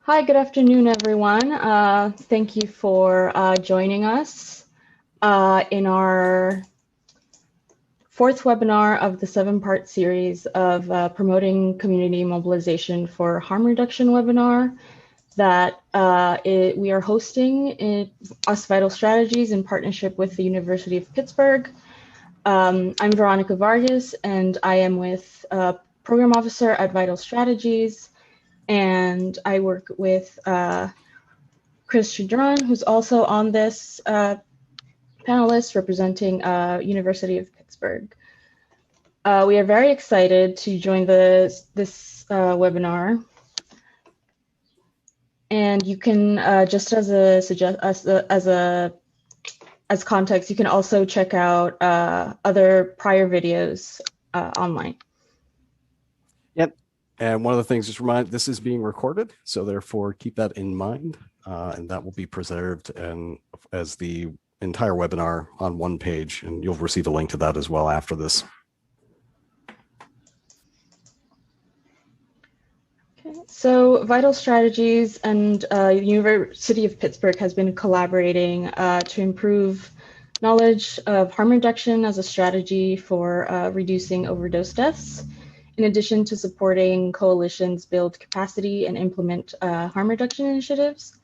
Hi, good afternoon, everyone. Thank you for joining us in our fourth webinar of the 7-part series of promoting community mobilization for harm reduction webinar that we are hosting in US Vital Strategies in partnership with the University of Pittsburgh. I'm Veronica Vargas, and I am with Program Officer at Vital Strategies. And I work with Chris Chidron, who's also on this panelist representing University of Pittsburgh. We are very excited to join this webinar. And you can, just as context, you can also check out other prior videos online. Yep. And one of the things, just remind, this is being recorded, so therefore keep that in mind, and that will be preserved and as the entire webinar on one page, and you'll receive a link to that as well after this. Okay, so Vital Strategies and University of Pittsburgh has been collaborating to improve knowledge of harm reduction as a strategy for reducing overdose deaths, in addition to supporting coalitions build capacity and implement harm reduction initiatives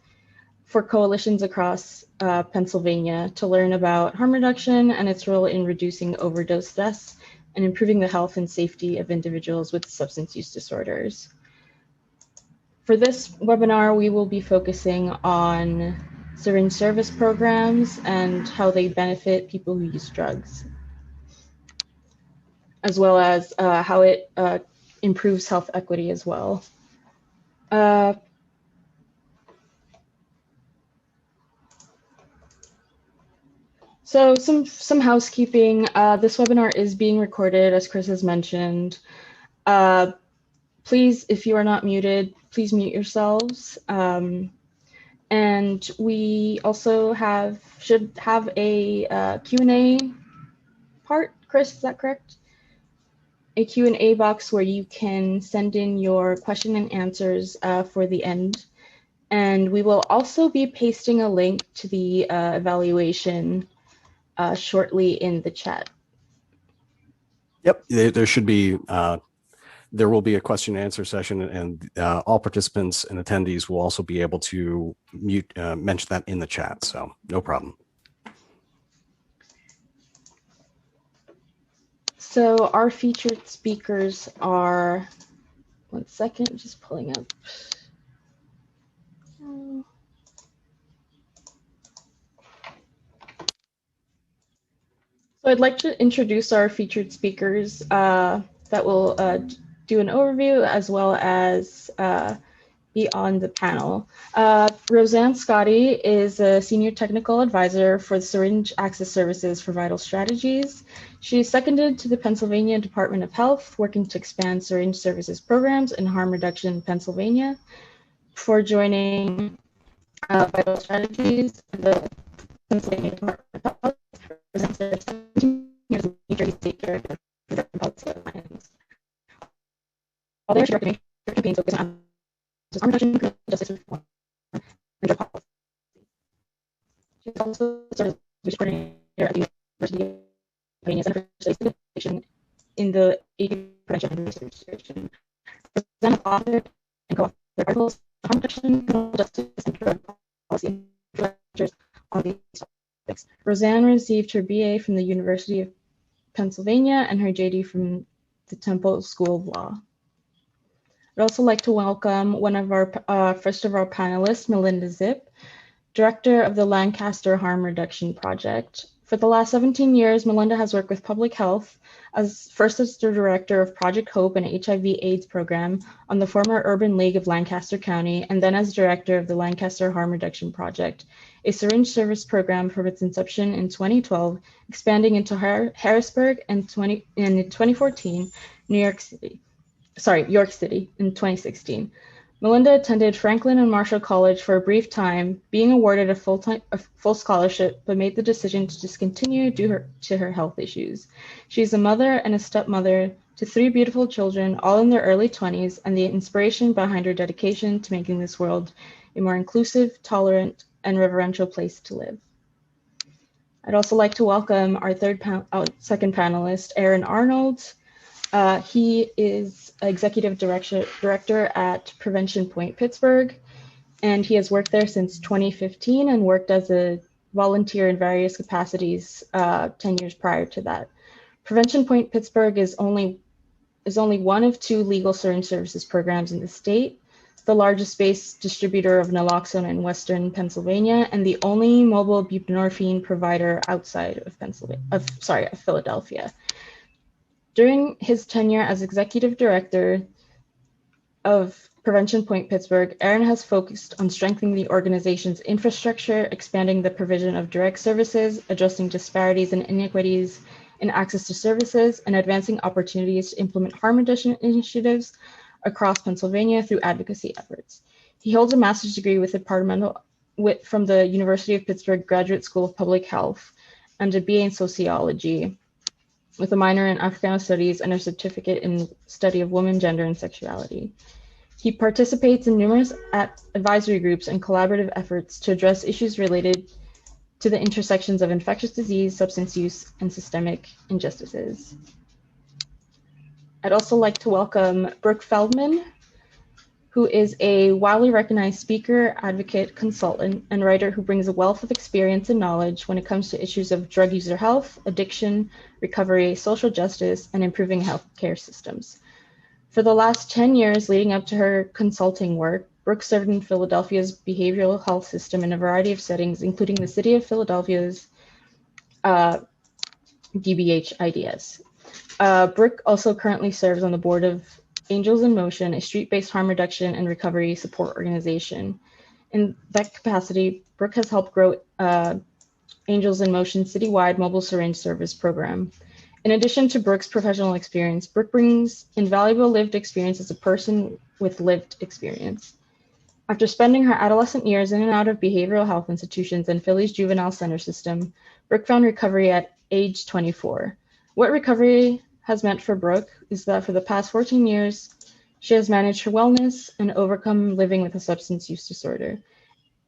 for coalitions across Pennsylvania to learn about harm reduction and its role in reducing overdose deaths and improving the health and safety of individuals with substance use disorders. For this webinar, we will be focusing on syringe service programs and how they benefit people who use drugs, as well as how it improves health equity as well. So some housekeeping. This webinar is being recorded, as Chris has mentioned. Please, if you are not muted, please mute yourselves. And we also should have a Q&A part. Chris, is that correct? A Q&A box where you can send in your question and answers for the end. And we will also be pasting a link to the evaluation shortly in the chat. Yep, there should be, there will be a question and answer session, and all participants and attendees will also be able to mention that in the chat, so no problem. So our featured speakers are, one second, just pulling up. So I'd like to introduce our featured speakers that will do an overview as well as be on the panel. Roseanne Scotti is a Senior Technical Advisor for the Syringe Access Services for Vital Strategies. She is seconded to the Pennsylvania Department of Health, working to expand syringe services programs and harm reduction in Pennsylvania. Before joining Vital Strategies, the Pennsylvania Department of Health represents their 17 years in New Jersey State Director for Drug Policy Alliance. While there, she directed major campaigns focusing on harm reduction, criminal justice reform, and drug policy. She has also served as research coordinator at the University of Pennsylvania Center for Studies of Addiction in the AIDS Prevention and Research Division. Roseanne has authored and co-authored articles on harm reduction, criminal justice, and drug policy, and lectures on these topics. Roseanne received her BA from the University of Pennsylvania and her JD from the Temple School of Law. I'd also like to welcome one of our first of our panelists, Melinda Zip, Director of the Lancaster Harm Reduction Project. For the last 17 years, Melinda has worked with public health, first as the Director of Project Hope and HIV/AIDS program on the former Urban League of Lancaster County, and then as Director of the Lancaster Harm Reduction Project, a syringe service program from its inception in 2012, expanding into Harrisburg and in 2014, York City in 2016. Melinda attended Franklin and Marshall College for a brief time, being awarded a full scholarship, but made the decision to discontinue due to her health issues. She's a mother and a stepmother to 3 beautiful children, all in their early 20s, and the inspiration behind her dedication to making this world a more inclusive, tolerant, and reverential place to live. I'd also like to welcome our second panelist, Aaron Arnold. He is Executive Director at Prevention Point Pittsburgh, and he has worked there since 2015 and worked as a volunteer in various capacities 10 years prior to that. Prevention Point Pittsburgh is only one of 2 legal syringe services programs in the state, the largest based distributor of naloxone in Western Pennsylvania, and the only mobile buprenorphine provider outside of Philadelphia. During his tenure as executive director of Prevention Point Pittsburgh, Aaron has focused on strengthening the organization's infrastructure, expanding the provision of direct services, addressing disparities and inequities in access to services, and advancing opportunities to implement harm reduction initiatives across Pennsylvania through advocacy efforts. He holds a master's degree from the University of Pittsburgh Graduate School of Public Health and a BA in sociology, with a minor in Africana Studies and a certificate in study of women, gender, and sexuality. He participates in numerous advisory groups and collaborative efforts to address issues related to the intersections of infectious disease, substance use, and systemic injustices. I'd also like to welcome Brooke Feldman, who is a widely recognized speaker, advocate, consultant, and writer who brings a wealth of experience and knowledge when it comes to issues of drug user health, addiction, recovery, social justice, and improving healthcare systems. For the last 10 years leading up to her consulting work, Brooke served in Philadelphia's behavioral health system in a variety of settings, including the City of Philadelphia's DBH IDS. Brooke also currently serves on the board of Angels in Motion, a street-based harm reduction and recovery support organization. In that capacity, Brooke has helped grow Angels in Motion citywide mobile syringe service program. In addition to Brooke's professional experience, Brooke brings invaluable lived experience as a person with lived experience. After spending her adolescent years in and out of behavioral health institutions and Philly's juvenile center system, Brooke found recovery at age 24. What recovery has meant for Brooke is that for the past 14 years, she has managed her wellness and overcome living with a substance use disorder,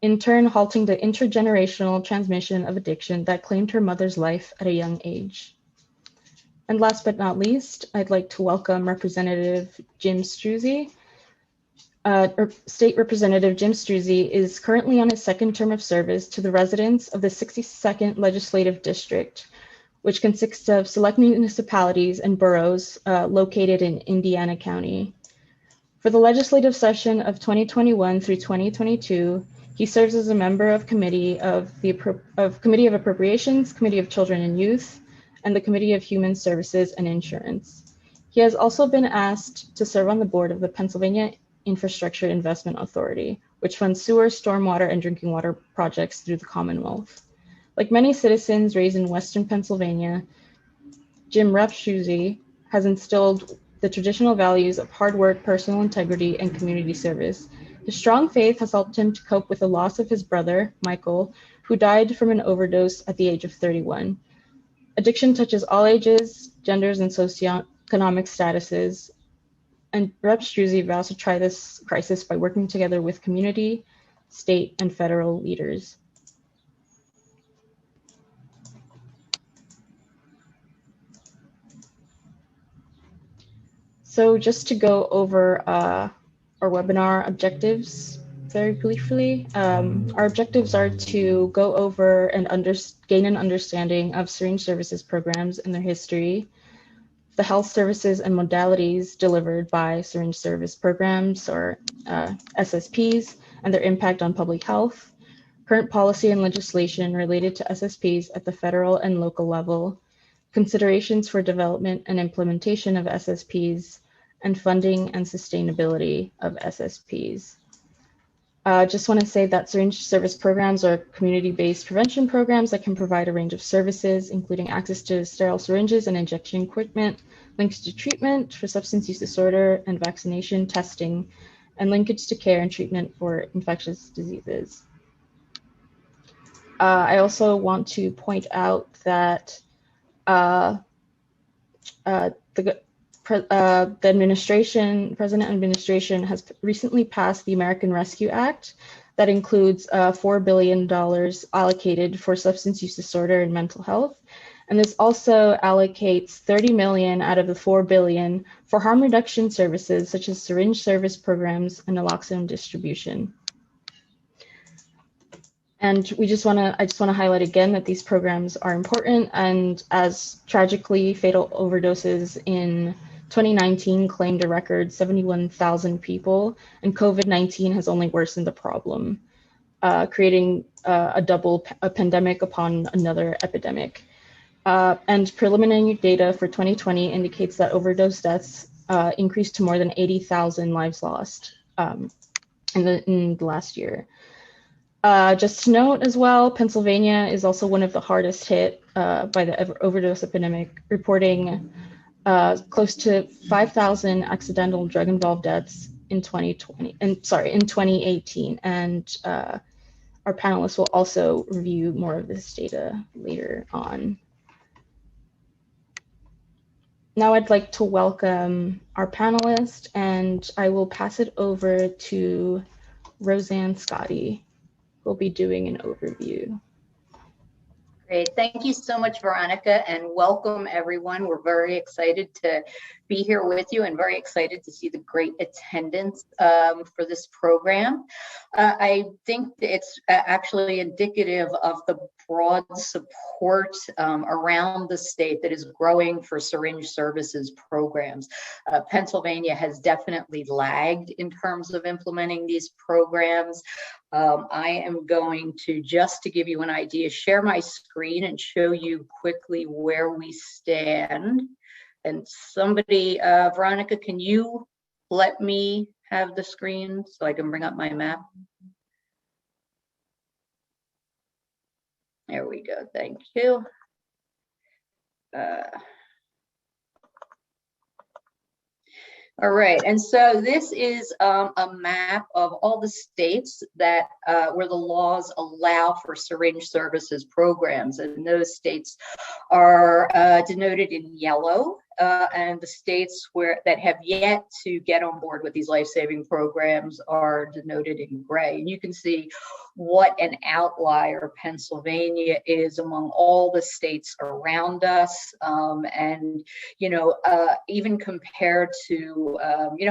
in turn halting the intergenerational transmission of addiction that claimed her mother's life at a young age. And last but not least, I'd like to welcome Representative Jim Struzzi. State Representative Jim Struzzi is currently on his second term of service to the residents of the 62nd Legislative District, which consists of select municipalities and boroughs located in Indiana County. For the legislative session of 2021 through 2022, he serves as a member of Committee of Appropriations, Committee of Children and Youth, and the Committee of Human Services and Insurance. He has also been asked to serve on the board of the Pennsylvania Infrastructure Investment Authority, which funds sewer, stormwater, and drinking water projects through the Commonwealth. Like many citizens raised in Western Pennsylvania, Jim Repsterzi has instilled the traditional values of hard work, personal integrity, and community service. His strong faith has helped him to cope with the loss of his brother, Michael, who died from an overdose at the age of 31. Addiction touches all ages, genders, and socioeconomic statuses, and Repsterzi vows to try this crisis by working together with community, state, and federal leaders. So just to go over our webinar objectives very briefly, our objectives are to go over and gain an understanding of syringe services programs and their history, the health services and modalities delivered by syringe service programs, or SSPs, and their impact on public health, current policy and legislation related to SSPs at the federal and local level, considerations for development and implementation of SSPs, and funding and sustainability of SSPs. Just want to say that syringe service programs are community-based prevention programs that can provide a range of services, including access to sterile syringes and injection equipment, links to treatment for substance use disorder and vaccination, testing, and linkage to care and treatment for infectious diseases. I also want to point out that the president administration has recently passed the American Rescue Act that includes $4 billion allocated for substance use disorder and mental health. And this also allocates 30 million out of the 4 billion for harm reduction services such as syringe service programs and naloxone distribution. And I just want to highlight again that these programs are important, and as tragically fatal overdoses in 2019 claimed a record 71,000 people, and COVID-19 has only worsened the problem, creating a pandemic upon another epidemic. And preliminary data for 2020 indicates that overdose deaths increased to more than 80,000 lives lost in the last year. Just to note as well, Pennsylvania is also one of the hardest hit by the overdose epidemic, reporting close to 5,000 accidental drug-involved deaths in 2018. And our panelists will also review more of this data later on. Now I'd like to welcome our panelist, and I will pass it over to Roseanne Scotti, who will be doing an overview. Great. Thank you so much, Veronica, and welcome everyone. We're very excited to be here with you and very excited to see the great attendance for this program. I think it's actually indicative of the broad support around the state that is growing for syringe services programs. Pennsylvania has definitely lagged in terms of implementing these programs. I am going to, just to give you an idea, share my screen and show you quickly where we stand. And somebody, Veronica, can you let me have the screen so I can bring up my map? There we go, thank you. All right, and so this is a map of all the states that where the laws allow for syringe services programs, and those states are denoted in yellow, and the states that have yet to get on board with these life-saving programs are denoted in gray. And you can see what an outlier Pennsylvania is among all the states around us, and even compared to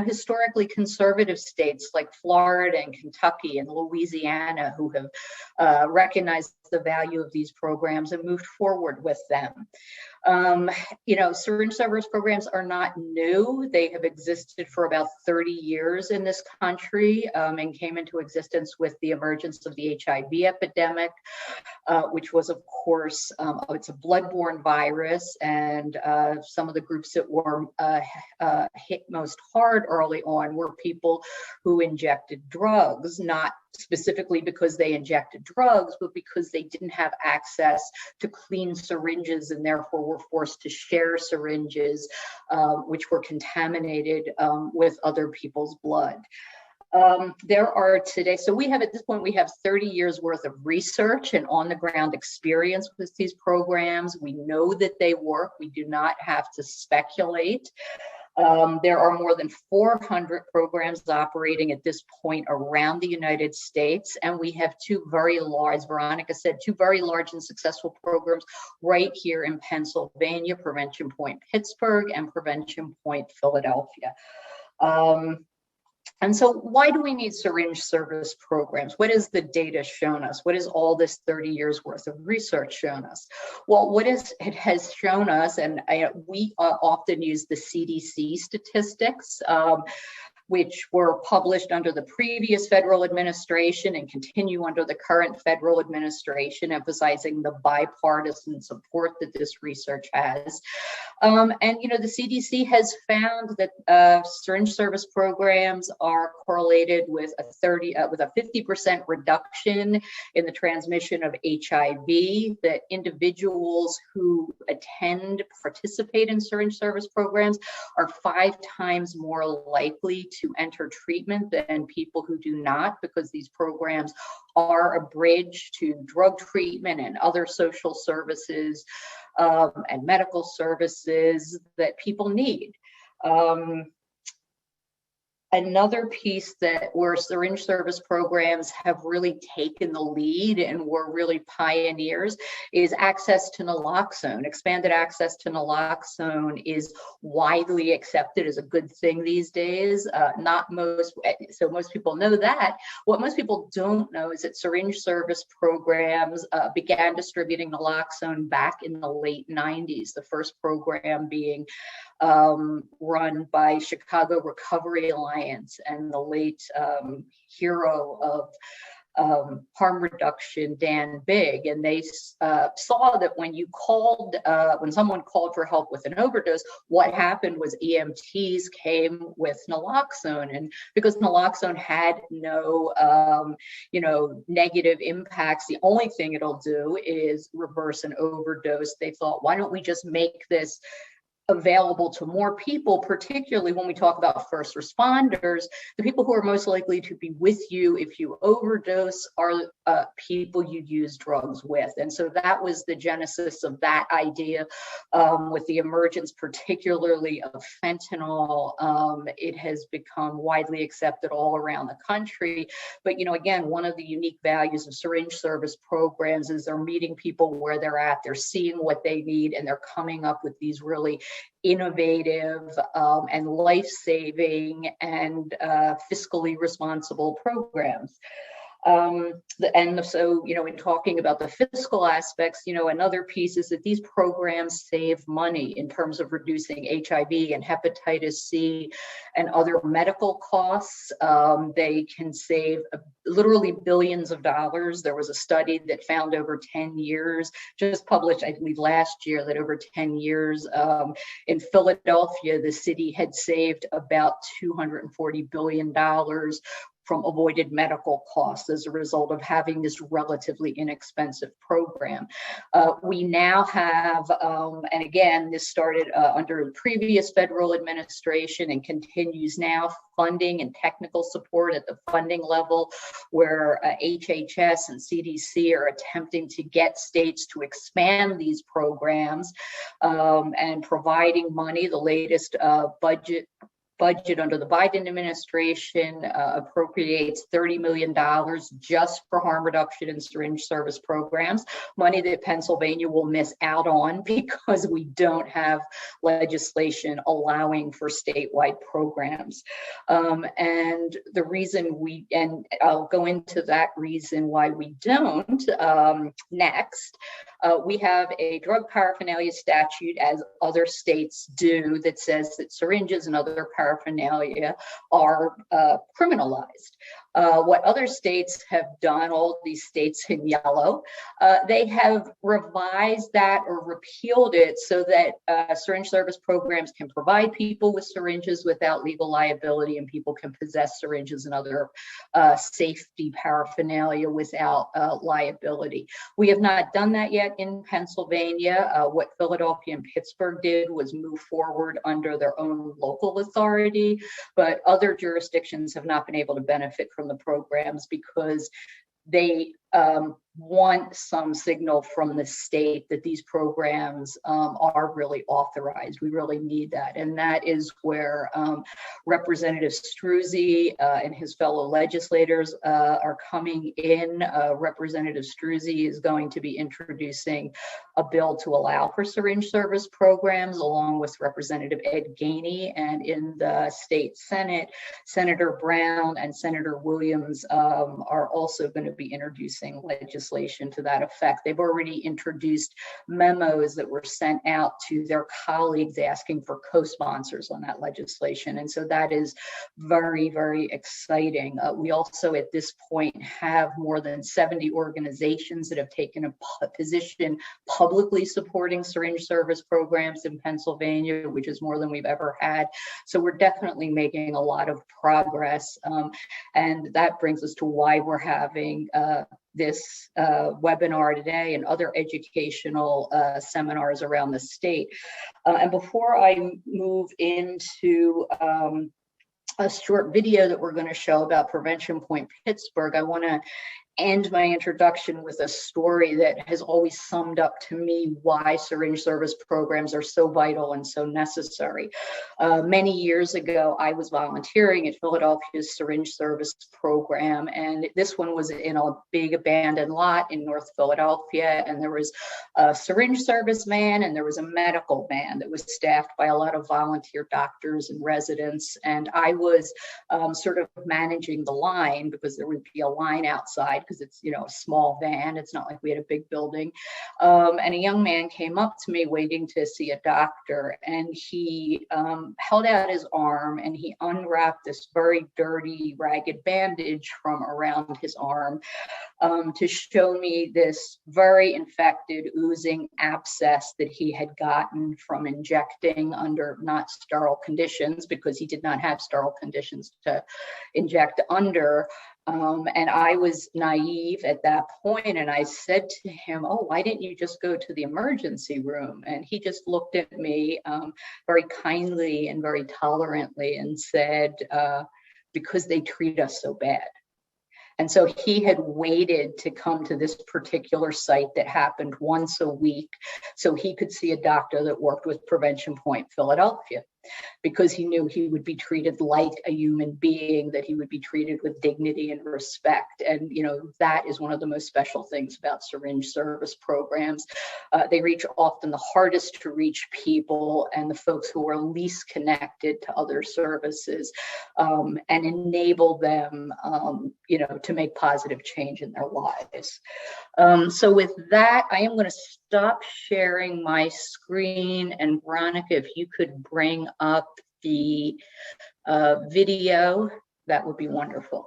historically conservative states like Florida and Kentucky and Louisiana, who have recognized the value of these programs and moved forward with them. Syringe service programs are not new. They have existed for about 30 years in this country, and came into existence with the emergence of the HIV epidemic, which was, of course, it's a bloodborne virus, and some of the groups that were hit most hard early on were people who injected drugs, not specifically because they injected drugs, but because they didn't have access to clean syringes and therefore were forced to share syringes, which were contaminated with other people's blood. There are today, so we have at this point, we have 30 years worth of research and on the ground experience with these programs. We know that they work. We do not have to speculate. There are more than 400 programs operating at this point around the United States, and we have two very large, Veronica said, two very large and successful programs right here in Pennsylvania, Prevention Point Pittsburgh and Prevention Point Philadelphia. And so why do we need syringe service programs? What has the data shown us? What has all this 30 years worth of research shown us? Well, it has shown us, and we often use the CDC statistics, which were published under the previous federal administration and continue under the current federal administration, emphasizing the bipartisan support that this research has. And the CDC has found that syringe service programs are correlated with a 50% reduction in the transmission of HIV. That individuals who participate in syringe service programs are 5 times more likely to enter treatment than people who do not, because these programs are a bridge to drug treatment and other social services and medical services that people need. Another piece that where syringe service programs have really taken the lead and were really pioneers is access to naloxone. Expanded access to naloxone is widely accepted as a good thing these days. So most people know that. What most people don't know is that syringe service programs began distributing naloxone back in the late 90s, the first program being run by Chicago Recovery Alliance and the late hero of harm reduction, Dan Bigg. And they saw that when when someone called for help with an overdose, what happened was EMTs came with naloxone. And because naloxone had no, negative impacts, the only thing it'll do is reverse an overdose. They thought, why don't we just make this available to more people, particularly when we talk about first responders. The people who are most likely to be with you if you overdose are people you use drugs with. And so that was the genesis of that idea. With the emergence particularly of fentanyl, it has become widely accepted all around the country. But again, one of the unique values of syringe service programs is they're meeting people where they're at, they're seeing what they need, and they're coming up with these really innovative and life-saving and fiscally responsible programs. And so, in talking about the fiscal aspects, another piece is that these programs save money in terms of reducing HIV and hepatitis C and other medical costs. They can save literally billions of dollars. There was a study that found over 10 years, just published, I believe, last year, that over 10 years in Philadelphia, the city had saved about $240 billion from avoided medical costs as a result of having this relatively inexpensive program. We now have, and again, this started under the previous federal administration and continues now, funding and technical support at the funding level, where HHS and CDC are attempting to get states to expand these programs and providing money. The latest budget under the Biden administration appropriates $30 million just for harm reduction and syringe service programs, money that Pennsylvania will miss out on because we don't have legislation allowing for statewide programs. And the reason and I'll go into that reason why we don't next. We have a drug paraphernalia statute, as other states do, that says that syringes and other paraphernalia are criminalized. What other states have done, all these states in yellow, they have revised that or repealed it so that syringe service programs can provide people with syringes without legal liability, and people can possess syringes and other safety paraphernalia without liability. We have not done that yet in Pennsylvania. What Philadelphia and Pittsburgh did was move forward under their own local authority, but other jurisdictions have not been able to benefit from the programs because they want some signal from the state that these programs are really authorized. We really need that. And that is where Representative Struzzi and his fellow legislators are coming in. Representative Struzzi is going to be introducing a bill to allow for syringe service programs, along with Representative Ed Gainey. And in the state Senate, Senator Brown and Senator Williams are also going to be introducing legislation to that effect. They've already introduced memos that were sent out to their colleagues asking for co-sponsors on that legislation. And so that is very, very exciting. We also at this point have more than 70 organizations that have taken a position publicly supporting syringe service programs in Pennsylvania, which is more than we've ever had. So we're definitely making a lot of progress. And that brings us to why we're having this webinar today and other educational seminars around the state. And before I move into a short video that we're going to show about Prevention Point Pittsburgh, I want to end my introduction with a story that has always summed up to me why syringe service programs are so vital and so necessary. Many years ago, I was volunteering at Philadelphia's syringe service program, and this one was in a big abandoned lot in North Philadelphia, and there was a syringe service man and there was a medical van that was staffed by a lot of volunteer doctors and residents, and I was sort of managing the line because there would be a line outside because it's, you know, a small van. It's not like we had a big building. And a young man came up to me waiting to see a doctor, and he held out his arm and he unwrapped this very dirty, ragged bandage from around his arm to show me this very infected, oozing abscess that he had gotten from injecting under not sterile conditions, because he did not have sterile conditions to inject under. And I was naive at that point, and I said to him, "Oh, why didn't you just go to the emergency room?" And he just looked at me very kindly and very tolerantly and said, "Because they treat us so bad." And so he had waited to come to this particular site that happened once a week so he could see a doctor that worked with Prevention Point Philadelphia, because he knew he would be treated like a human being, that he would be treated with dignity and respect. And, you know, that is one of the most special things about syringe service programs. They reach often the hardest to reach people and the folks who are least connected to other services, and enable them, you know, to make positive change in their lives. So with that, I am going to stop sharing my screen, and Veronica, if you could bring up the video, that would be wonderful.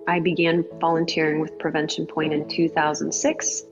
I began volunteering with Prevention Point in 2006.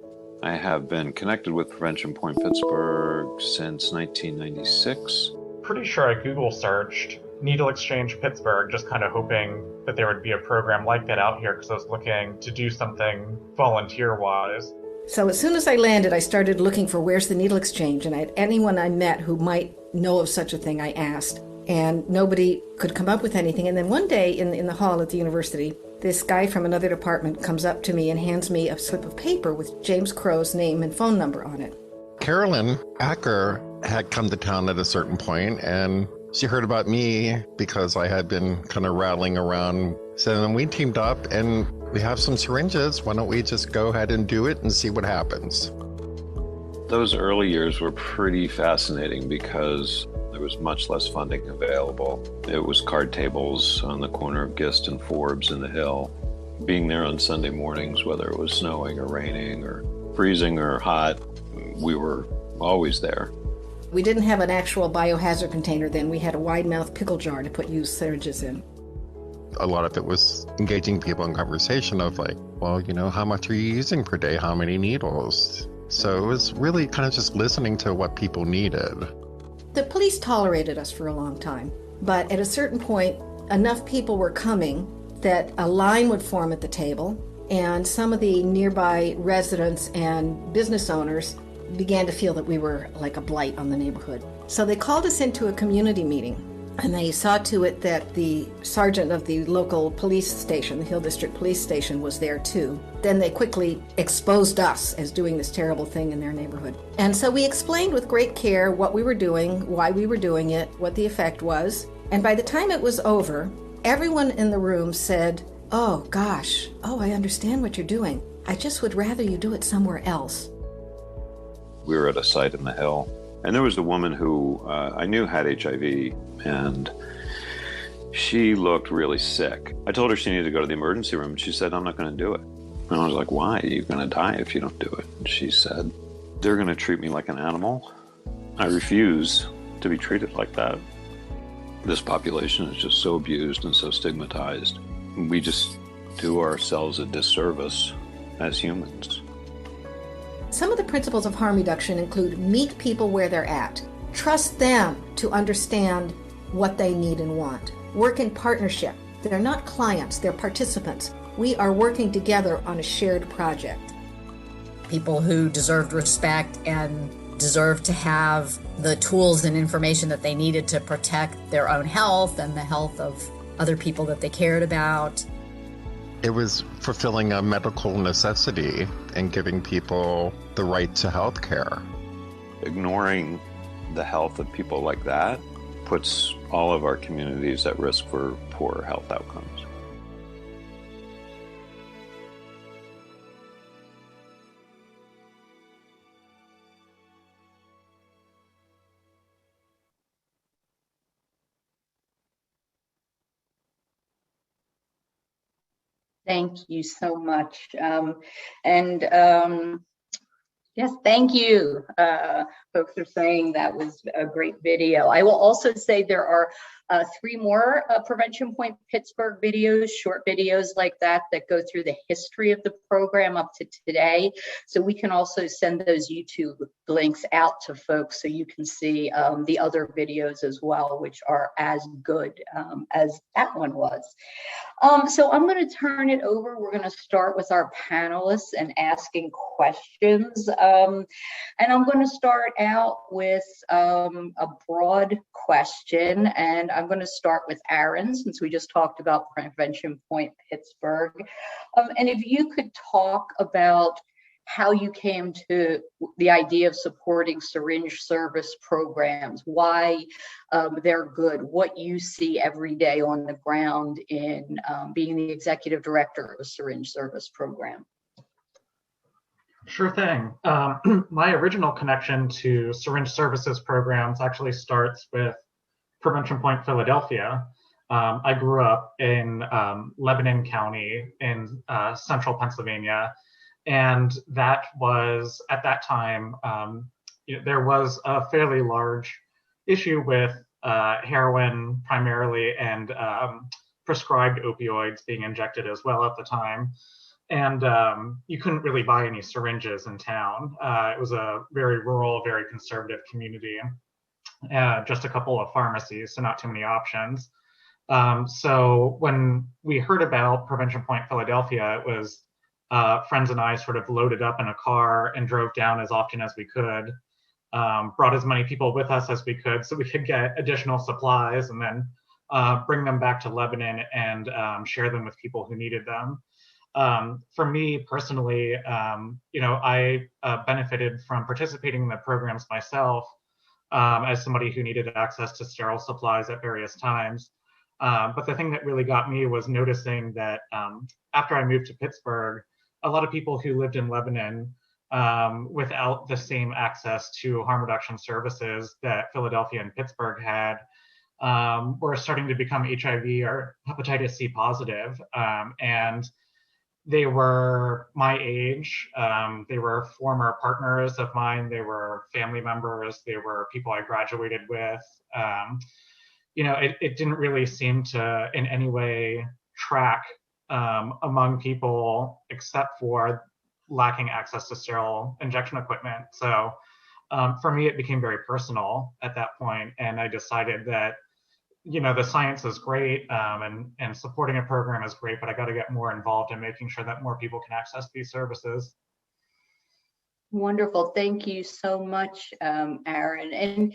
I have been connected with Prevention Point Pittsburgh since 1996. Pretty sure I Google searched Needle Exchange Pittsburgh, just kind of hoping that there would be a program like that out here, because I was looking to do something volunteer-wise. So as soon as I landed, I started looking for where's the Needle Exchange, and anyone I met who might know of such a thing, I asked. And nobody could come up with anything. And then one day in the hall at the university, this guy from another department comes up to me and hands me a slip of paper with James Crow's name and phone number on it. Carolyn Acker had come to town at a certain point, and she heard about me because I had been kind of rattling around. So then we teamed up, and we have some syringes. Why don't we just go ahead and do it and see what happens? Those early years were pretty fascinating because there was much less funding available. It was card tables on the corner of Gist and Forbes in the Hill. Being there on Sunday mornings, whether it was snowing or raining or freezing or hot, we were always there. We didn't have an actual biohazard container then. We had a wide-mouth pickle jar to put used syringes in. A lot of it was engaging people in conversation of like, well, you know, how much are you using per day? How many needles? So it was really kind of just listening to what people needed. The police tolerated us for a long time, but at a certain point, enough people were coming that a line would form at the table, and some of the nearby residents and business owners began to feel that we were like a blight on the neighborhood. So they called us into a community meeting, and they saw to it that the sergeant of the local police station, the Hill District Police Station, was there too. Then they quickly exposed us as doing this terrible thing in their neighborhood. And so we explained with great care what we were doing, why we were doing it, what the effect was. And by the time it was over, everyone in the room said, "Oh gosh, I understand what you're doing. I just would rather you do it somewhere else." We were at a site in the Hill, and there was a woman who I knew had HIV, and she looked really sick. I told her she needed to go to the emergency room. She said, "I'm not going to do it." And I was like, "Why? You're going to die if you don't do it." And she said, "They're going to treat me like an animal. I refuse to be treated like that. This population is just so abused and so stigmatized. We just do ourselves a disservice as humans." Some of the principles of harm reduction include meet people where they're at. Trust them to understand what they need and want. Work in partnership. They're not clients, they're participants. We are working together on a shared project. People who deserved respect and deserved to have the tools and information that they needed to protect their own health and the health of other people that they cared about. It was fulfilling a medical necessity and giving people the right to health care. Ignoring the health of people like that puts all of our communities at risk for poor health outcomes. Thank you so much. Yes, thank you. Folks are saying that was a great video. I will also say there are 3 more Prevention Point Pittsburgh videos, short videos like that go through the history of the program up to today. So we can also send those YouTube links out to folks so you can see the other videos as well, which are as good as that one was. So I'm going to turn it over. We're going to start with our panelists and asking questions. And I'm going to start out with a broad question. And I'm going to start with Aaron, since we just talked about Prevention Point Pittsburgh. And if you could talk about how you came to the idea of supporting syringe service programs, why they're good, what you see every day on the ground in being the executive director of a syringe service program. Sure thing. My original connection to syringe services programs actually starts with Prevention Point Philadelphia. I grew up in Lebanon County in central Pennsylvania. And that was, at that time, there was a fairly large issue with heroin primarily and prescribed opioids being injected as well at the time. And you couldn't really buy any syringes in town. It was a very rural, very conservative community. Just a couple of pharmacies, so not too many options. So when we heard about Prevention Point Philadelphia, it was friends and I sort of loaded up in a car and drove down as often as we could, brought as many people with us as we could so we could get additional supplies and then bring them back to Lebanon and share them with people who needed them. For me personally, I benefited from participating in the programs myself as somebody who needed access to sterile supplies at various times. But the thing that really got me was noticing that after I moved to Pittsburgh, a lot of people who lived in Lebanon without the same access to harm reduction services that Philadelphia and Pittsburgh had were starting to become HIV or hepatitis C positive. And they were my age. They were former partners of mine. They were family members. They were people I graduated with. It didn't really seem to in any way track among people except for lacking access to sterile injection equipment. So for me, it became very personal at that point, and I decided that the science is great and supporting a program is great, but I got to get more involved in making sure that more people can access these services. Wonderful. Thank you so much, Aaron. And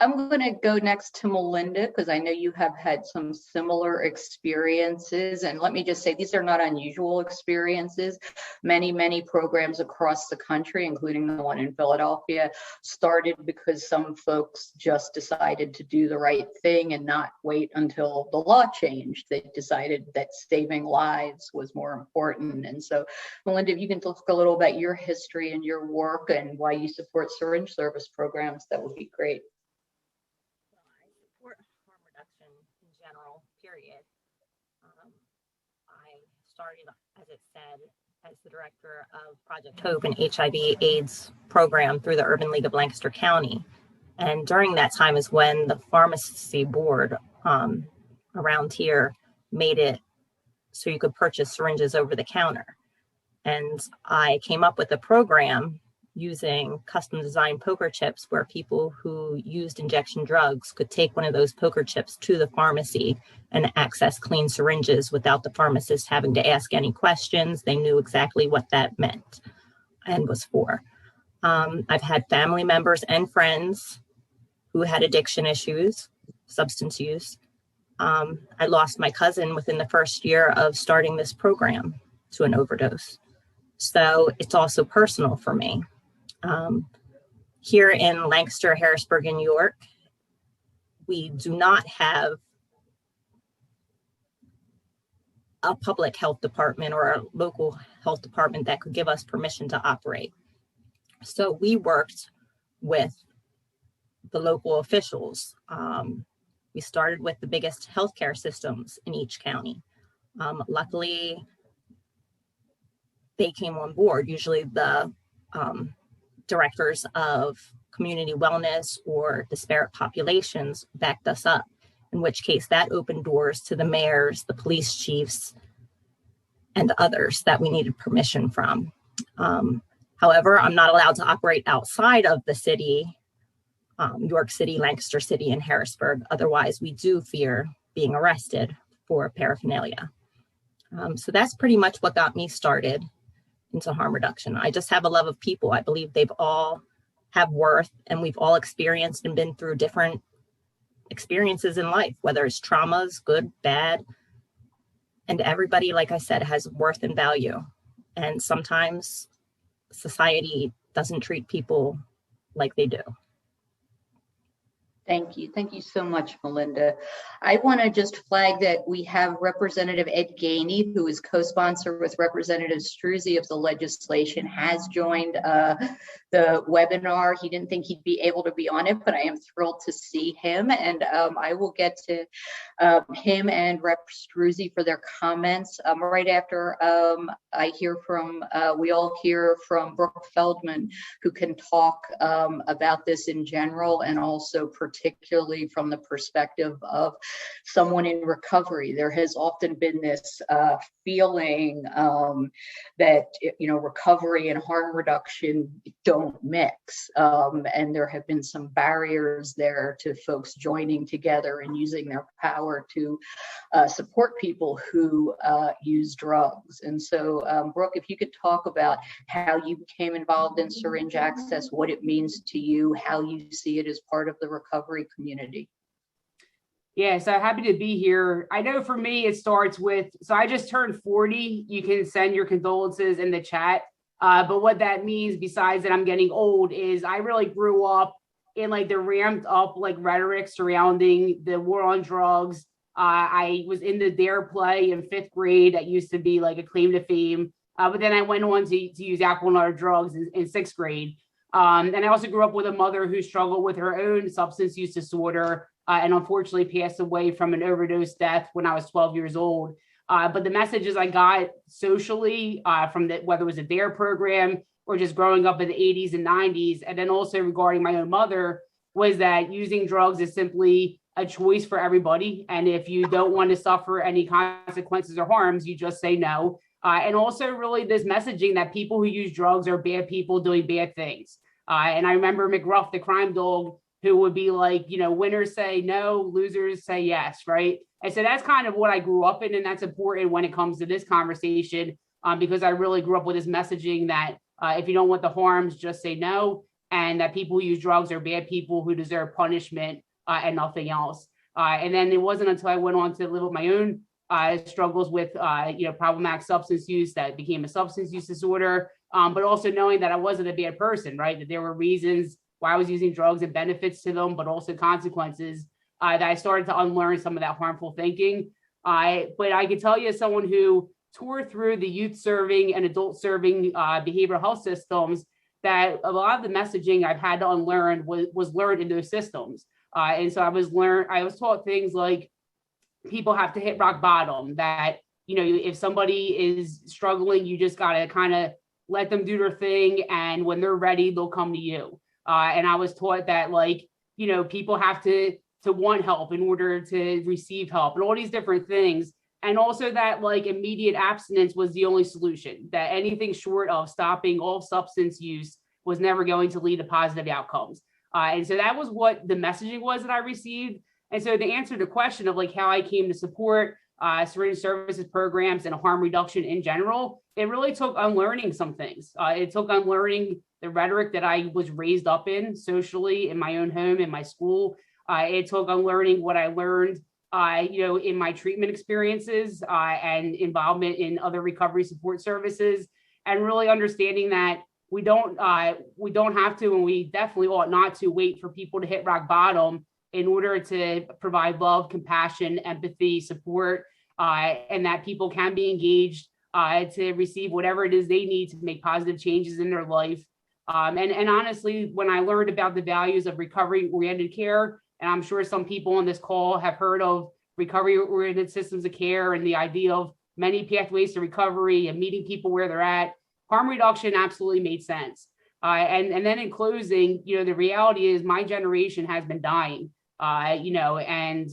I'm going to go next to Melinda because I know you have had some similar experiences. And let me just say, these are not unusual experiences. Many programs across the country, including the one in Philadelphia, started because some folks just decided to do the right thing and not wait until the law changed. They decided that saving lives was more important. And so, Melinda, if you can talk a little about your history and your work and why you support syringe service programs, that would be great. Period. I started, as it said, as the director of Project Hope, an HIV/AIDS program through the Urban League of Lancaster County. And during that time is when the pharmacy board around here made it so you could purchase syringes over the counter. And I came up with a program using custom designed poker chips where people who used injection drugs could take one of those poker chips to the pharmacy and access clean syringes without the pharmacist having to ask any questions. They knew exactly what that meant and was for. I've had family members and friends who had addiction issues, substance use. I lost my cousin within the first year of starting this program to an overdose. So it's also personal for me. Here in Lancaster, Harrisburg, and York, we do not have a public health department or a local health department that could give us permission to operate. So we worked with the local officials. We started with the biggest healthcare systems in each county. Luckily, they came on board. Usually the directors of community wellness or disparate populations backed us up, in which case that opened doors to the mayors, the police chiefs, and others that we needed permission from. However, I'm not allowed to operate outside of the city, York City, Lancaster City, and Harrisburg. Otherwise, we do fear being arrested for paraphernalia. So that's pretty much what got me started into harm reduction. I just have a love of people. I believe they've all have worth, and we've all experienced and been through different experiences in life, whether it's traumas, good, bad, and everybody, like I said, has worth and value. And sometimes society doesn't treat people like they do. Thank you. Thank you so much, Melinda. I want to just flag that we have Representative Ed Gainey, who is co-sponsor with Representative Repsterzi of the legislation, has joined the webinar. He didn't think he'd be able to be on it, but I am thrilled to see him. And I will get to him and Repsterzi for their comments right after I hear from, we all hear from Brooke Feldman, who can talk about this in general and also particularly from the perspective of someone in recovery. There has often been this feeling that, you know, recovery and harm reduction don't mix. And there have been some barriers there to folks joining together and using their power to support people who use drugs. And so, Brooke, if you could talk about how you became involved in syringe access, what it means to you, how you see it as part of the recovery community. Yeah, so happy to be here. I know for me, it starts with, so I just turned 40. You can send your condolences in the chat. But what that means, besides that I'm getting old, is I really grew up in like the ramped up like rhetoric surrounding the war on drugs. I was in the DARE play in 5th grade. That used to be like a claim to fame. But then I went on to use alcohol and other drugs in 6th grade. And I also grew up with a mother who struggled with her own substance use disorder and unfortunately passed away from an overdose death when I was 12 years old. But the messages I got socially from whether it was a DARE program or just growing up in the 80s and 90s, and then also regarding my own mother, was that using drugs is simply a choice for everybody. And if you don't want to suffer any consequences or harms, you just say no. And also really this messaging that people who use drugs are bad people doing bad things. And I remember McGruff, the crime dog, who would be like, you know, winners say no, losers say yes, right? And so that's kind of what I grew up in. And that's important when it comes to this conversation, because I really grew up with this messaging that if you don't want the harms, just say no. And that people who use drugs are bad people who deserve punishment and nothing else. And then it wasn't until I went on to live with my own struggles with, problematic substance use that became a substance use disorder, but also knowing that I wasn't a bad person, right? That there were reasons why I was using drugs and benefits to them, but also consequences that I started to unlearn some of that harmful thinking. But I can tell you as someone who tore through the youth serving and adult serving behavioral health systems, that a lot of the messaging I've had to unlearn was learned in those systems. And so I was taught things like people have to hit rock bottom, that, you know, if somebody is struggling, you just got to kind of let them do their thing. And when they're ready, they'll come to you. And I was taught that, like, you know, people have to want help in order to receive help and all these different things. And also that like immediate abstinence was the only solution, that anything short of stopping all substance use was never going to lead to positive outcomes. And so that was what the messaging was that I received. And so to answer the question of like how I came to support syringe services programs and harm reduction in general, it really took unlearning some things. It took unlearning the rhetoric that I was raised up in socially, in my own home, in my school. It took unlearning what I learned, in my treatment experiences and involvement in other recovery support services, and really understanding that we don't have to, and we definitely ought not to wait for people to hit rock bottom in order to provide love, compassion, empathy, support, and that people can be engaged to receive whatever it is they need to make positive changes in their life. And honestly, when I learned about the values of recovery-oriented care, and I'm sure some people on this call have heard of recovery-oriented systems of care and the idea of many pathways to recovery and meeting people where they're at, harm reduction absolutely made sense. And then in closing, the reality is my generation has been dying, and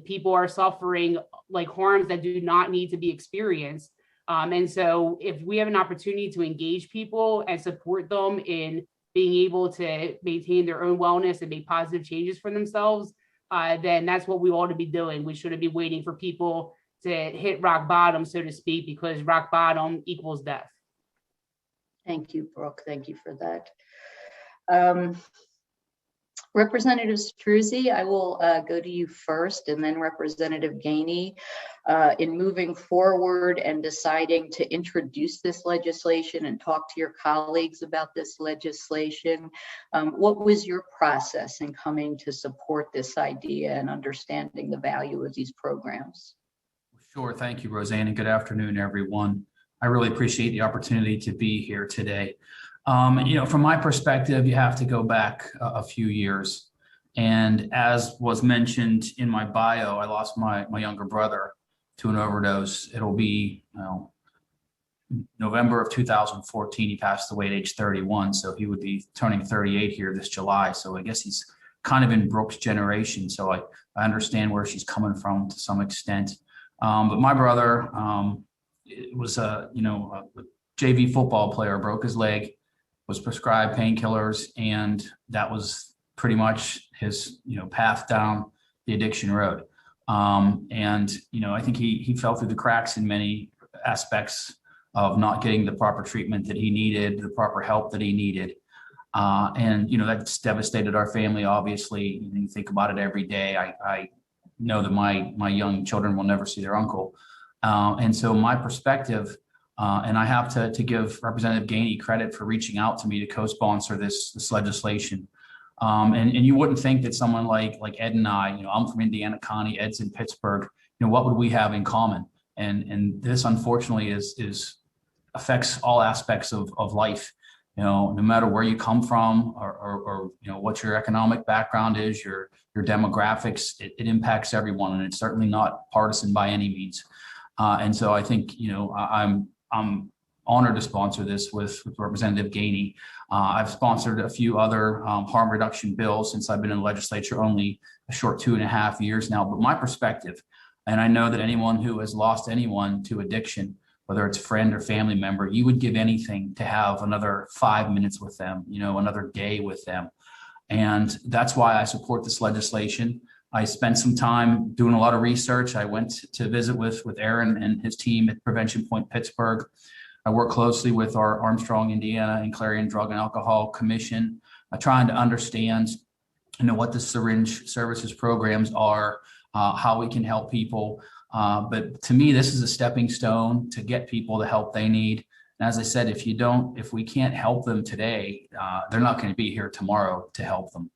people are suffering like harms that do not need to be experienced. And so if we have an opportunity to engage people and support them in being able to maintain their own wellness and make positive changes for themselves, then that's what we ought to be doing. We shouldn't be waiting for people to hit rock bottom, so to speak, because rock bottom equals death. Thank you, Brooke. Thank you for that. Representative Struzzi, I will go to you first, and then Representative Gainey. In moving forward and deciding to introduce this legislation and talk to your colleagues about this legislation, what was your process in coming to support this idea and understanding the value of these programs? Sure. Thank you, Roseanne, and good afternoon, everyone. I really appreciate the opportunity to be here today. From my perspective, you have to go back a few years. And as was mentioned in my bio, I lost my younger brother to an overdose. It'll be November of 2014. He passed away at age 31. So he would be turning 38 here this July. So I guess he's kind of in Brooke's generation. So I understand where she's coming from to some extent. But my brother was a JV football player, broke his leg, was prescribed painkillers, and that was pretty much his path down the addiction road. I think he fell through the cracks in many aspects of not getting the proper treatment that he needed, the proper help that he needed. That's devastated our family, obviously. You think about it every day. I know that my young children will never see their uncle. And so my perspective, and I have to give Representative Gainey credit for reaching out to me to co-sponsor this legislation. And you wouldn't think that someone like Ed and I, I'm from Indiana County, Ed's in Pittsburgh, what would we have in common? And this unfortunately affects all aspects of life, no matter where you come from or what your economic background is, your demographics, it impacts everyone, and it's certainly not partisan by any means. And so I think, I'm honored to sponsor this with Representative Gainey. I've sponsored a few other harm reduction bills since I've been in the legislature, only a short 2.5 years now. But my perspective, and I know that anyone who has lost anyone to addiction, whether it's friend or family member, you would give anything to have another 5 minutes with them, another day with them. And that's why I support this legislation. I spent some time doing a lot of research. I went to visit with Aaron and his team at Prevention Point Pittsburgh. I work closely with our Armstrong, Indiana and Clarion Drug and Alcohol Commission, trying to understand, what the syringe services programs are, how we can help people. But to me, this is a stepping stone to get people the help they need. And as I said, if we can't help them today, they're not going to be here tomorrow to help them.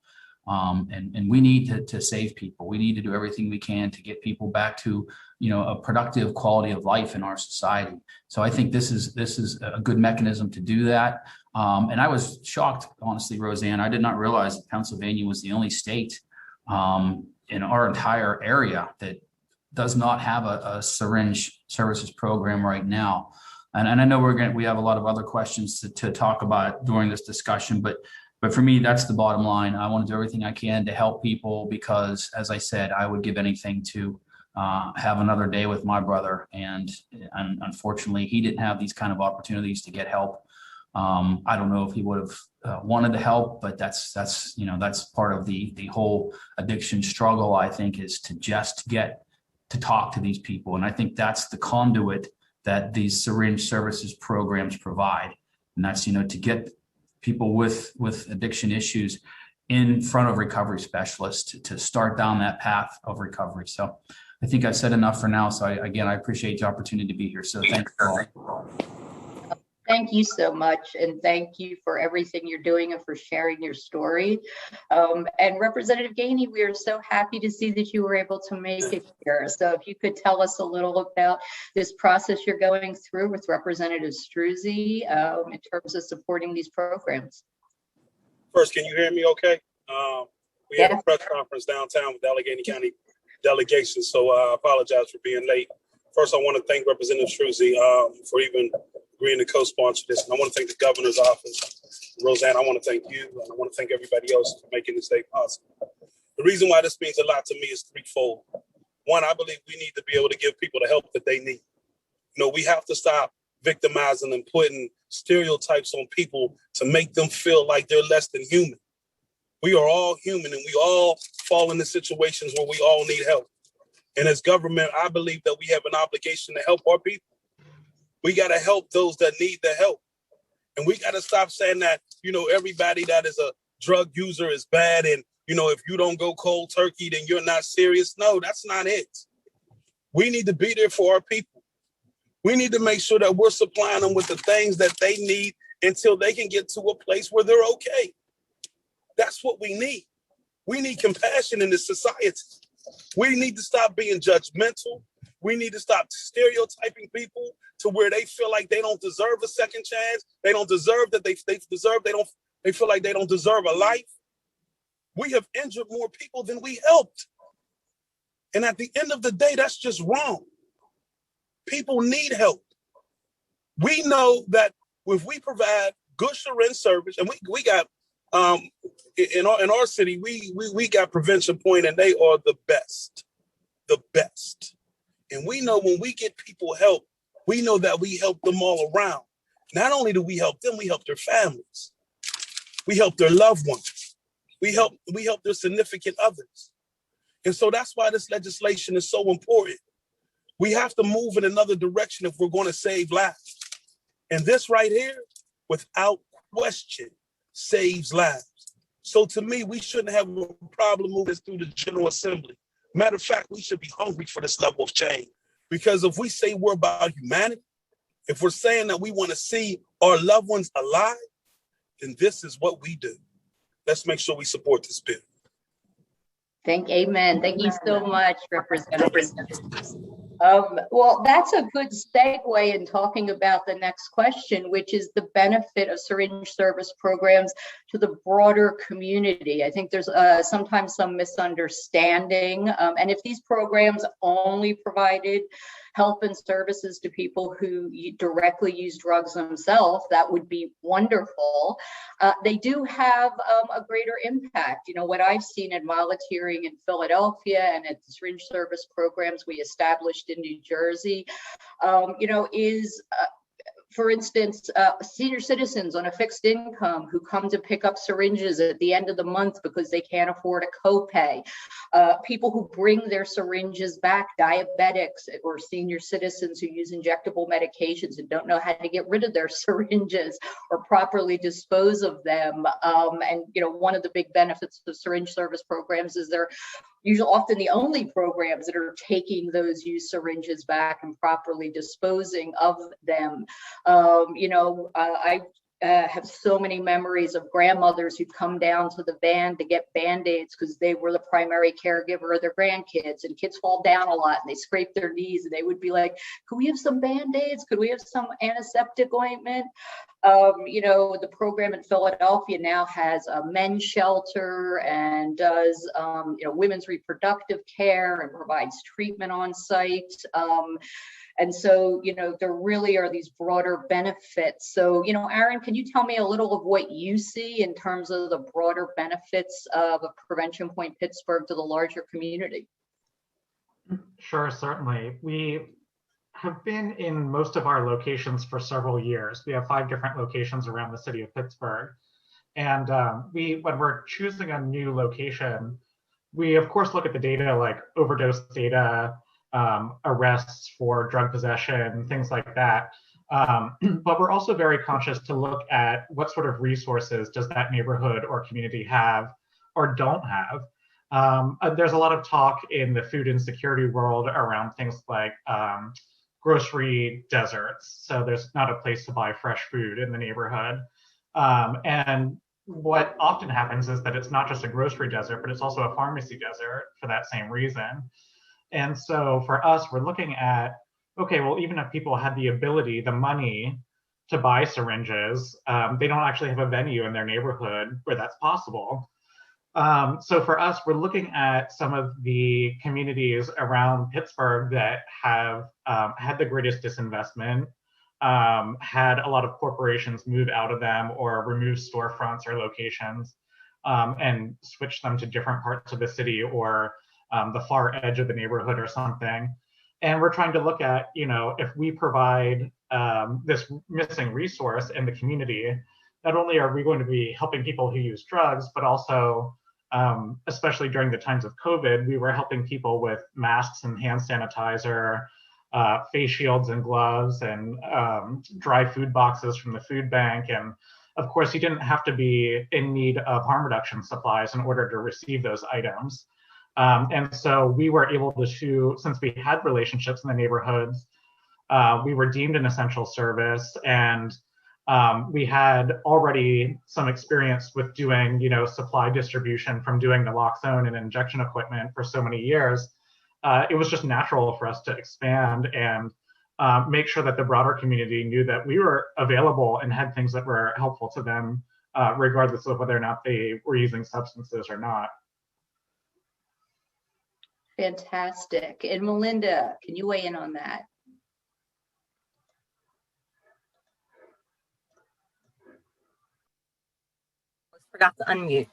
And we need to save people. We need to do everything we can to get people back to, a productive quality of life in our society. So I think this is a good mechanism to do that. And I was shocked, honestly, Roseanne. I did not realize that Pennsylvania was the only state in our entire area that does not have a syringe services program right now. And I know we have a lot of other questions to talk about during this discussion, but for me, that's the bottom line. I want to do everything I can to help people because, as I said, I would give anything to have another day with my brother. And unfortunately, he didn't have these kind of opportunities to get help. I don't know if he would have wanted to help, but that's part of the whole addiction struggle, I think, is to just get to talk to these people. And I think that's the conduit that these syringe services programs provide. And that's, to get people with addiction issues in front of recovery specialists to start down that path of recovery. So I think I've said enough for now. So I appreciate the opportunity to be here. So thank you all. Thank you so much, and thank you for everything you're doing and for sharing your story. And Representative Gainey, we are so happy to see that you were able to make it here. So if you could tell us a little about this process you're going through with Representative Struzzi in terms of supporting these programs. First, can you hear me okay? We had a press conference downtown with Allegheny County delegation, so I apologize for being late. First, I want to thank Representative Struzzi for even agreeing to co-sponsor this. And I want to thank the governor's office. Roseanne, I want to thank you. And I want to thank everybody else for making this day possible. The reason why this means a lot to me is threefold. One, I believe we need to be able to give people the help that they need. We have to stop victimizing and putting stereotypes on people to make them feel like they're less than human. We are all human, and we all fall into situations where we all need help. And as government, I believe that we have an obligation to help our people. We got to help those that need the help. And we got to stop saying that, everybody that is a drug user is bad. And, if you don't go cold turkey, then you're not serious. No, that's not it. We need to be there for our people. We need to make sure that we're supplying them with the things that they need until they can get to a place where they're okay. That's what we need. We need compassion in this society. We need to stop being judgmental. We need to stop stereotyping people to where they feel like they don't deserve a second chance. They don't deserve that they feel like they don't deserve a life. We have injured more people than we helped. And at the end of the day, that's just wrong. People need help. We know that if we provide good syringe service, and we got in our city, we got Prevention Point, and they are the best. And we know when we get people help, we know that we help them all around. Not only do we help them, we help their families. We help their loved ones. We help their significant others. And so that's why this legislation is so important. We have to move in another direction if we're going to save lives. And this right here, without question, saves lives. So to me, we shouldn't have a problem moving this through the General Assembly. Matter of fact, we should be hungry for this level of change. Because if we say we're about humanity, if we're saying that we want to see our loved ones alive, then this is what we do. Let's make sure we support this bill. Amen. Thank you so much, Representative. Well, that's a good segue in talking about the next question, which is the benefit of syringe service programs to the broader community. I think there's sometimes some misunderstanding. And if these programs only provided help and services to people who directly use drugs themselves, that would be wonderful. They do have a greater impact. What I've seen in volunteering in Philadelphia and at the syringe service programs we established in New Jersey, is for instance, senior citizens on a fixed income who come to pick up syringes at the end of the month because they can't afford a copay, people who bring their syringes back, diabetics or senior citizens who use injectable medications and don't know how to get rid of their syringes or properly dispose of them. And one of the big benefits of syringe service programs is they're often the only programs that are taking those used syringes back and properly disposing of them. I have so many memories of grandmothers who'd come down to the van to get Band-Aids because they were the primary caregiver of their grandkids, and kids fall down a lot and they scrape their knees, and they would be like, could we have some Band-Aids? Could we have some antiseptic ointment? The program in Philadelphia now has a men's shelter and does, women's reproductive care and provides treatment on site. And so, there really are these broader benefits. So, Aaron, can you tell me a little of what you see in terms of the broader benefits of a Prevention Point Pittsburgh to the larger community? Sure, certainly. We have been in most of our locations for several years. We have 5 different locations around the city of Pittsburgh. And when we're choosing a new location, we of course look at the data like overdose data, arrests for drug possession, things like that. But we're also very conscious to look at what sort of resources does that neighborhood or community have or don't have. There's a lot of talk in the food insecurity world around things like grocery deserts. So there's not a place to buy fresh food in the neighborhood. And what often happens is that it's not just a grocery desert, but it's also a pharmacy desert for that same reason. And so for us, we're looking at, okay, well, even if people had the ability, the money to buy syringes, they don't actually have a venue in their neighborhood where that's possible. So for us, we're looking at some of the communities around Pittsburgh that have had the greatest disinvestment, had a lot of corporations move out of them or remove storefronts or locations and switch them to different parts of the city or the far edge of the neighborhood or something. And we're trying to look at, if we provide this missing resource in the community, not only are we going to be helping people who use drugs, but also, especially during the times of COVID, we were helping people with masks and hand sanitizer, face shields and gloves, and dry food boxes from the food bank. And of course, you didn't have to be in need of harm reduction supplies in order to receive those items. And so we were able to, since we had relationships in the neighborhoods, we were deemed an essential service, and we had already some experience with doing, supply distribution from doing naloxone and injection equipment for so many years. It was just natural for us to expand and make sure that the broader community knew that we were available and had things that were helpful to them, regardless of whether or not they were using substances or not. Fantastic. And Melinda, can you weigh in on that? Forgot to unmute.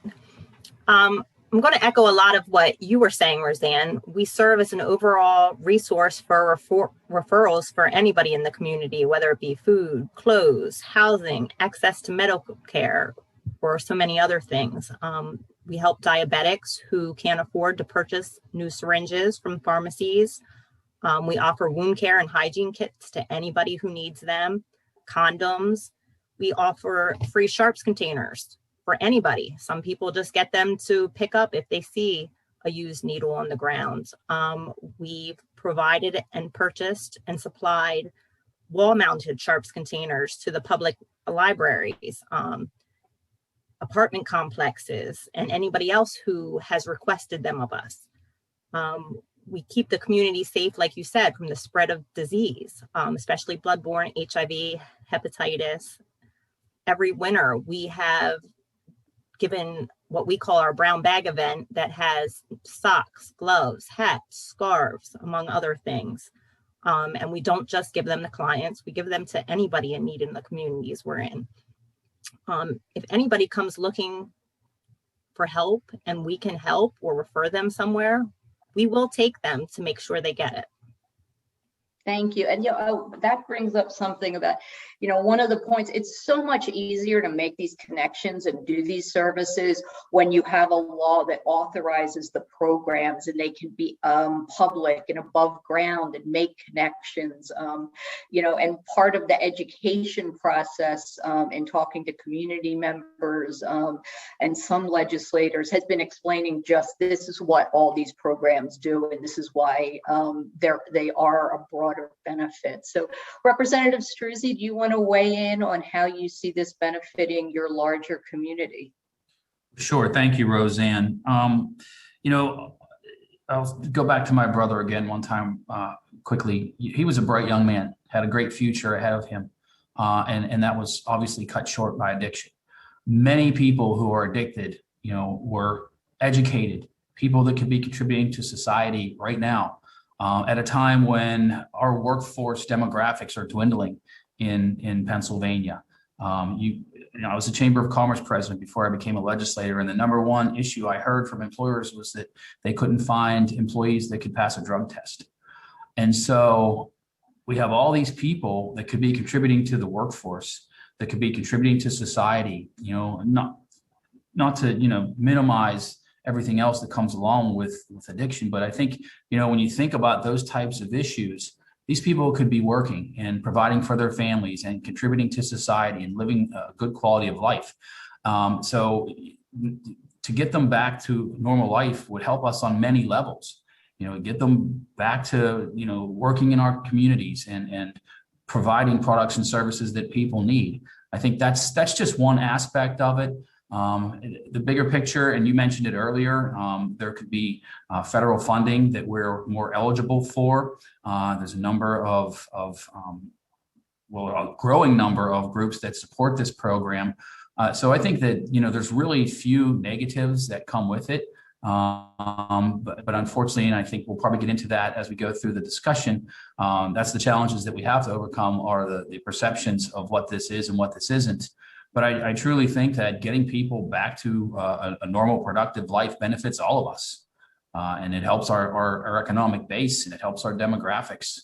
I'm going to echo a lot of what you were saying, Roseanne. We serve as an overall resource for referrals for anybody in the community, whether it be food, clothes, housing, access to medical care, or so many other things. We help diabetics who can't afford to purchase new syringes from pharmacies. We offer wound care and hygiene kits to anybody who needs them, condoms. We offer free sharps containers for anybody. Some people just get them to pick up if they see a used needle on the ground. We've provided and purchased and supplied wall-mounted sharps containers to the public libraries, apartment complexes, and anybody else who has requested them of us. We keep the community safe, like you said, from the spread of disease, especially bloodborne HIV, hepatitis. Every winter, we have given what we call our brown bag event that has socks, gloves, hats, scarves, among other things. And we don't just give them to clients, we give them to anybody in need in the communities we're in. If anybody comes looking for help and we can help or refer them somewhere, we will take them to make sure they get it. Thank you. And that brings up something about, one of the points, it's so much easier to make these connections and do these services when you have a law that authorizes the programs and they can be public and above ground and make connections, and part of the education process in talking to community members and some legislators has been explaining just this is what all these programs do and this is why they are a broader benefit. So Representative Struzzi, do you want to weigh in on how you see this benefiting your larger community? Sure. Thank you, Roseanne. I'll go back to my brother again one time quickly. He was a bright young man, had a great future ahead of him, and that was obviously cut short by addiction. Many people who are addicted, were educated, people that could be contributing to society right now. At a time when our workforce demographics are dwindling in Pennsylvania. I was a Chamber of Commerce president before I became a legislator, and the number one issue I heard from employers was that they couldn't find employees that could pass a drug test. And so we have all these people that could be contributing to the workforce, that could be contributing to society, not to, minimize everything else that comes along with addiction. But I think, when you think about those types of issues, these people could be working and providing for their families and contributing to society and living a good quality of life. So to get them back to normal life would help us on many levels. Get them back to, working in our communities and providing products and services that people need. I think that's just one aspect of it. The bigger picture, and you mentioned it earlier, there could be federal funding that we're more eligible for. There's a number of a growing number of groups that support this program. So I think that, there's really few negatives that come with it. But unfortunately, and I think we'll probably get into that as we go through the discussion, that's the challenges that we have to overcome are the perceptions of what this is and what this isn't. But I truly think that getting people back to a normal, productive life benefits all of us. And it helps our economic base, and it helps our demographics,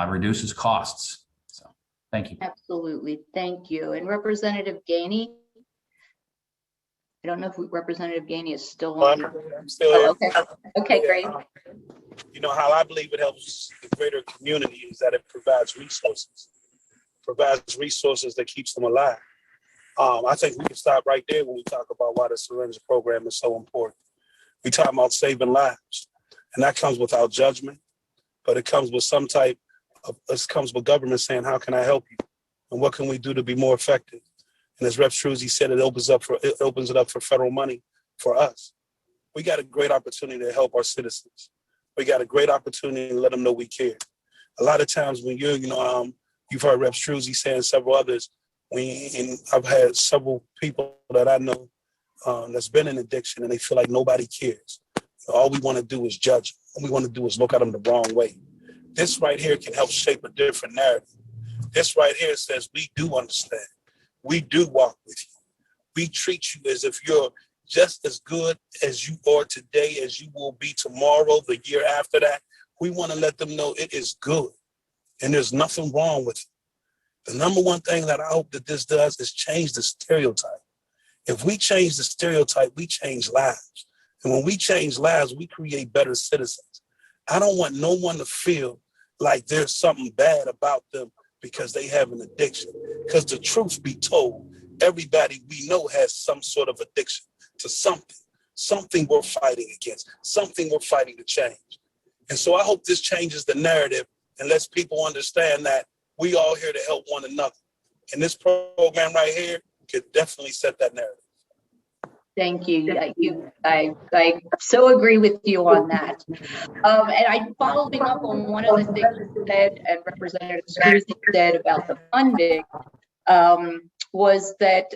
reduces costs. So thank you. Absolutely. Thank you. And Representative Gainey? I don't know if Representative Gainey is still on. I'm still here. Okay. Okay, great. How I believe it helps the greater community is that it provides resources that keeps them alive. I think we can stop right there when we talk about why the Syringe program is so important. We talk about saving lives, and that comes without judgment, but it comes with it comes with government saying, how can I help you? And what can we do to be more effective? And as Repsterzi said, it opens it up for federal money for us. We got a great opportunity to help our citizens. We got a great opportunity to let them know we care. A lot of times when you've heard Repsterzi saying several others, and I've had several people that I know that's been in addiction, and they feel like nobody cares. All we want to do is judge. All we want to do is look at them the wrong way. This right here can help shape a different narrative. This right here says we do understand. We do walk with you. We treat you as if you're just as good as you are today as you will be tomorrow, the year after that. We want to let them know it is good and there's nothing wrong with it. The number one thing that I hope that this does is change the stereotype. If we change the stereotype, we change lives. And when we change lives, we create better citizens. I don't want no one to feel like there's something bad about them because they have an addiction. Because the truth be told, everybody we know has some sort of addiction to something we're fighting against, something we're fighting to change. And so I hope this changes the narrative and lets people understand that we all here to help one another. And this program right here could definitely set that narrative. Thank you. I so agree with you on that. And I'm following up on one of the things you said, and Representative Struzy said about the funding, was that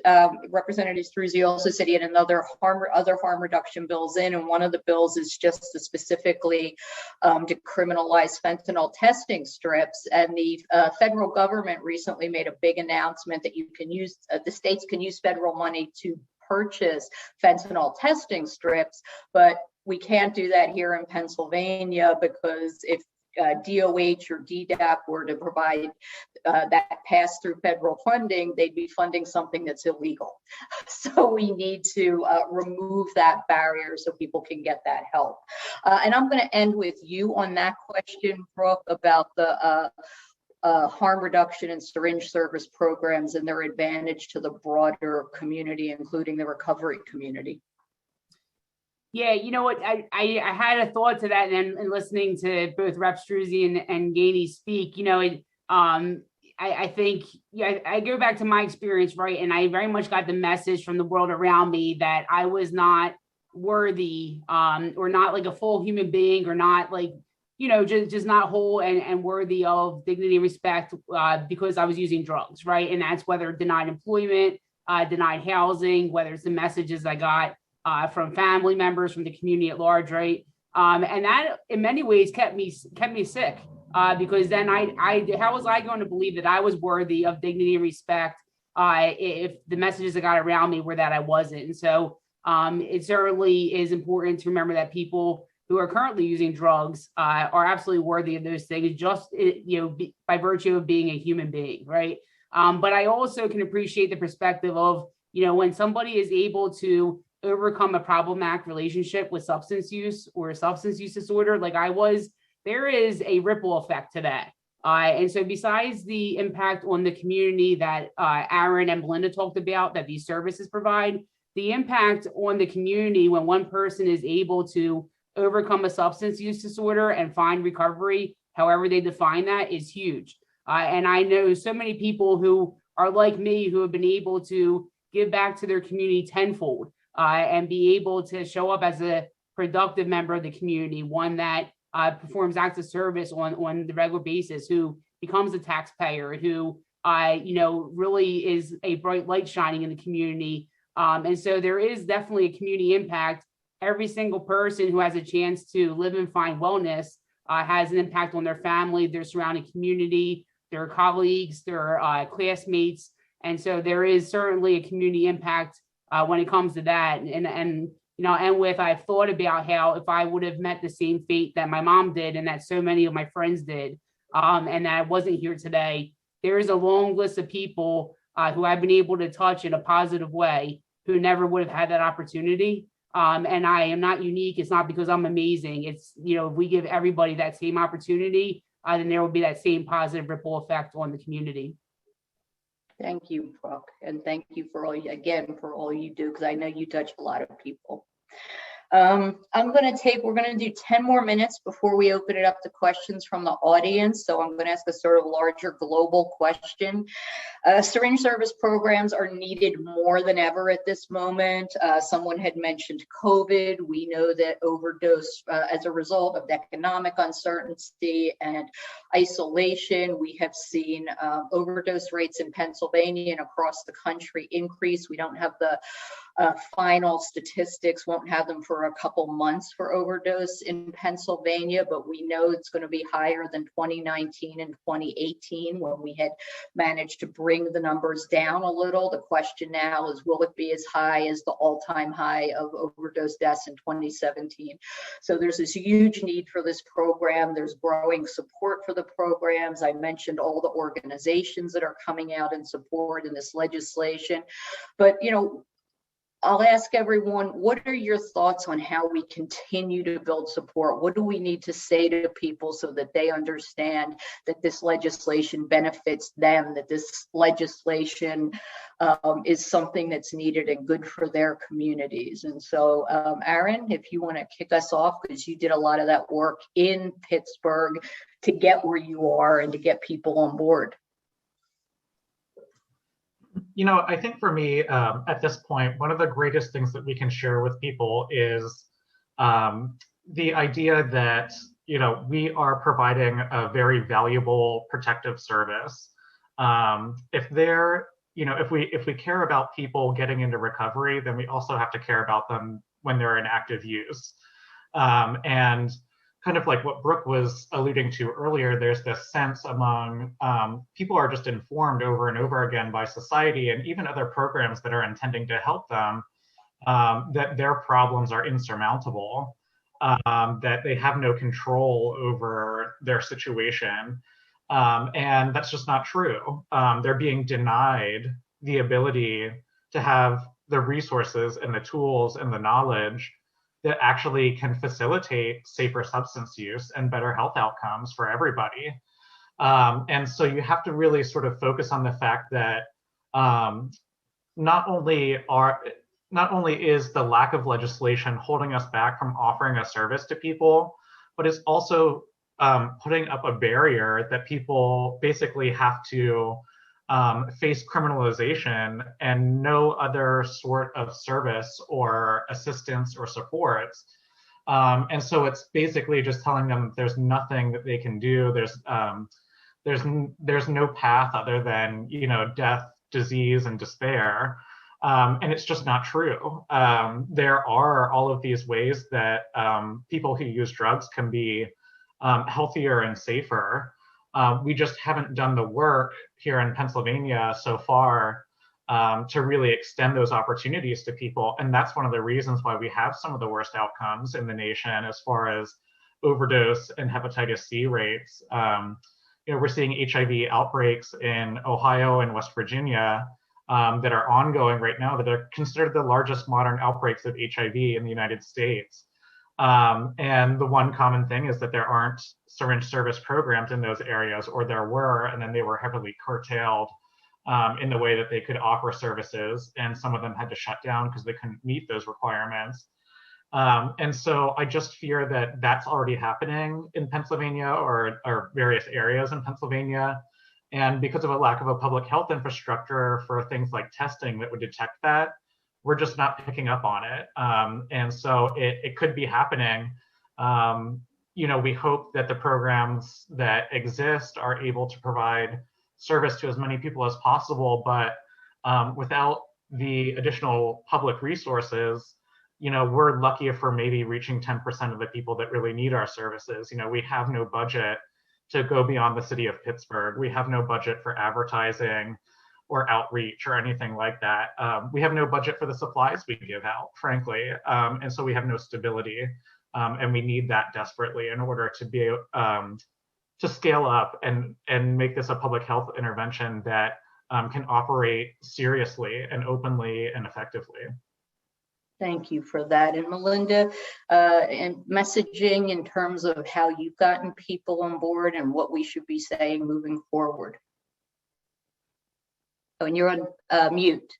Representative Struzy also said he had other harm reduction bills in, and one of the bills is just to specifically decriminalize fentanyl testing strips. And the federal government recently made a big announcement that you can use, the states can use federal money to purchase fentanyl testing strips, but we can't do that here in Pennsylvania because if DOH or DDAP were to provide that pass-through federal funding, they'd be funding something that's illegal. So we need to remove that barrier so people can get that help. And I'm going to end with you on that question, Brooke, about the harm reduction and syringe service programs and their advantage to the broader community, including the recovery community. Yeah, you know what? I had a thought to that, and listening to both Rep Struzy and Gainey speak, I think, I go back to my experience, right? And I very much got the message from the world around me that I was not worthy, or not like a full human being, or not like, just not whole and worthy of dignity and respect because I was using drugs, right? And that's whether denied employment, denied housing, whether it's the messages I got from family members, from the community at large, right? And that in many ways kept me sick because then how was I going to believe that I was worthy of dignity and respect if the messages I got around me were that I wasn't? And so it certainly is important to remember that people who are currently using drugs are absolutely worthy of those things, just by virtue of being a human being, right? But I also can appreciate the perspective of, when somebody is able to overcome a problematic relationship with substance use or a substance use disorder, like I was, there is a ripple effect to that. And so besides the impact on the community that Aaron and Belinda talked about, that these services provide, the impact on the community when one person is able to overcome a substance use disorder and find recovery, however they define that, is huge. And I know so many people who are like me, who have been able to give back to their community tenfold and be able to show up as a productive member of the community, one that performs acts of service on the regular basis, who becomes a taxpayer, who really is a bright light shining in the community. And so there is definitely a community impact. Every single person who has a chance to live and find wellness has an impact on their family, their surrounding community, their colleagues, their classmates. And so there is certainly a community impact when it comes to that. And I've thought about how if I would have met the same fate that my mom did and that so many of my friends did, and that I wasn't here today, there is a long list of people who I've been able to touch in a positive way who never would have had that opportunity. And I am not unique. It's not because I'm amazing. It's, if we give everybody that same opportunity, then there will be that same positive ripple effect on the community. Thank you, Brooke, and thank you for all you do, because I know you touch a lot of people. We're going to do 10 more minutes before we open it up to questions from the audience. So I'm going to ask a sort of larger global question. Syringe service programs are needed more than ever at this moment. Someone had mentioned COVID. We know that overdose as a result of economic uncertainty and isolation, we have seen overdose rates in Pennsylvania and across the country increase. We don't have the final statistics, won't have them for a couple months for overdose in Pennsylvania, but we know it's going to be higher than 2019 and 2018 when we had managed to bring the numbers down a little. The question now is, will it be as high as the all-time high of overdose deaths in 2017? So there's this huge need for this program. There's growing support for the programs. I mentioned all the organizations that are coming out in support in this legislation, but I'll ask everyone, what are your thoughts on how we continue to build support? What do we need to say to people so that they understand that this legislation benefits them, that this legislation is something that's needed and good for their communities? And so, Aaron, if you want to kick us off, because you did a lot of that work in Pittsburgh to get where you are and to get people on board. I think for me, at this point, one of the greatest things that we can share with people is the idea that, we are providing a very valuable protective service. If we care about people getting into recovery, then we also have to care about them when they're in active use. And kind of like what Brooke was alluding to earlier, there's this sense among people are just informed over and over again by society and even other programs that are intending to help them that their problems are insurmountable, that they have no control over their situation. And that's just not true. They're being denied the ability to have the resources and the tools and the knowledge that actually can facilitate safer substance use and better health outcomes for everybody. And so you have to really sort of focus on the fact that not only is the lack of legislation holding us back from offering a service to people, but it's also putting up a barrier that people basically have to face criminalization and no other sort of service or assistance or supports. And so it's basically just telling them that there's nothing that they can do. There's no path other than, death, disease, and despair. And it's just not true. There are all of these ways that people who use drugs can be healthier and safer. We just haven't done the work here in Pennsylvania so far to really extend those opportunities to people. And that's one of the reasons why we have some of the worst outcomes in the nation as far as overdose and hepatitis C rates. We're seeing HIV outbreaks in Ohio and West Virginia that are ongoing right now that are considered the largest modern outbreaks of HIV in the United States. And the one common thing is that there aren't syringe service programs in those areas, or there were, and then they were heavily curtailed in the way that they could offer services. And some of them had to shut down because they couldn't meet those requirements. And so I just fear that that's already happening in Pennsylvania or various areas in Pennsylvania. And because of a lack of a public health infrastructure for things like testing that would detect that, we're just not picking up on it. And so it could be happening. We hope that the programs that exist are able to provide service to as many people as possible, but without the additional public resources, we're lucky if we're maybe reaching 10% of the people that really need our services. We have no budget to go beyond the city of Pittsburgh. We have no budget for advertising or outreach or anything like that. We have no budget for the supplies we give out, frankly. And so we have no stability. And we need that desperately in order to be to scale up and make this a public health intervention that can operate seriously and openly and effectively. Thank you for that. And Melinda, and messaging in terms of how you've gotten people on board and what we should be saying moving forward. Oh, and you're on mute.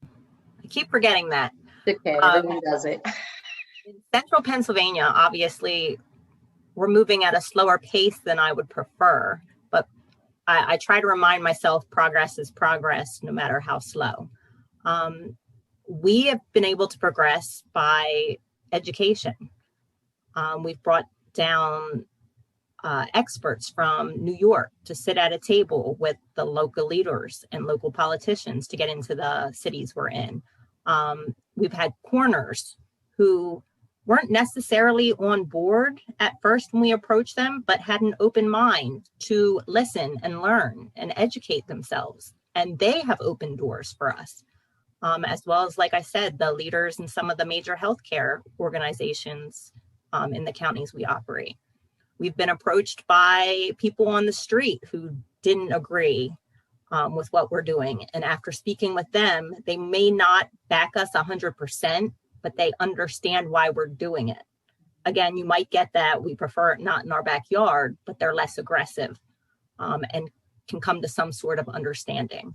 I keep forgetting that. Okay, everyone does it. In central Pennsylvania, obviously, we're moving at a slower pace than I would prefer, but I try to remind myself progress is progress, no matter how slow. We have been able to progress by education. We've brought down experts from New York to sit at a table with the local leaders and local politicians to get into the cities we're in. We've had coroners who weren't necessarily on board at first when we approached them, but had an open mind to listen and learn and educate themselves. And they have opened doors for us, as well as, like I said, the leaders in some of the major healthcare organizations in the counties we operate. We've been approached by people on the street who didn't agree with what we're doing. And after speaking with them, they may not back us 100%, but they understand why we're doing it. Again, you might get that we prefer it not in our backyard, but they're less aggressive and can come to some sort of understanding.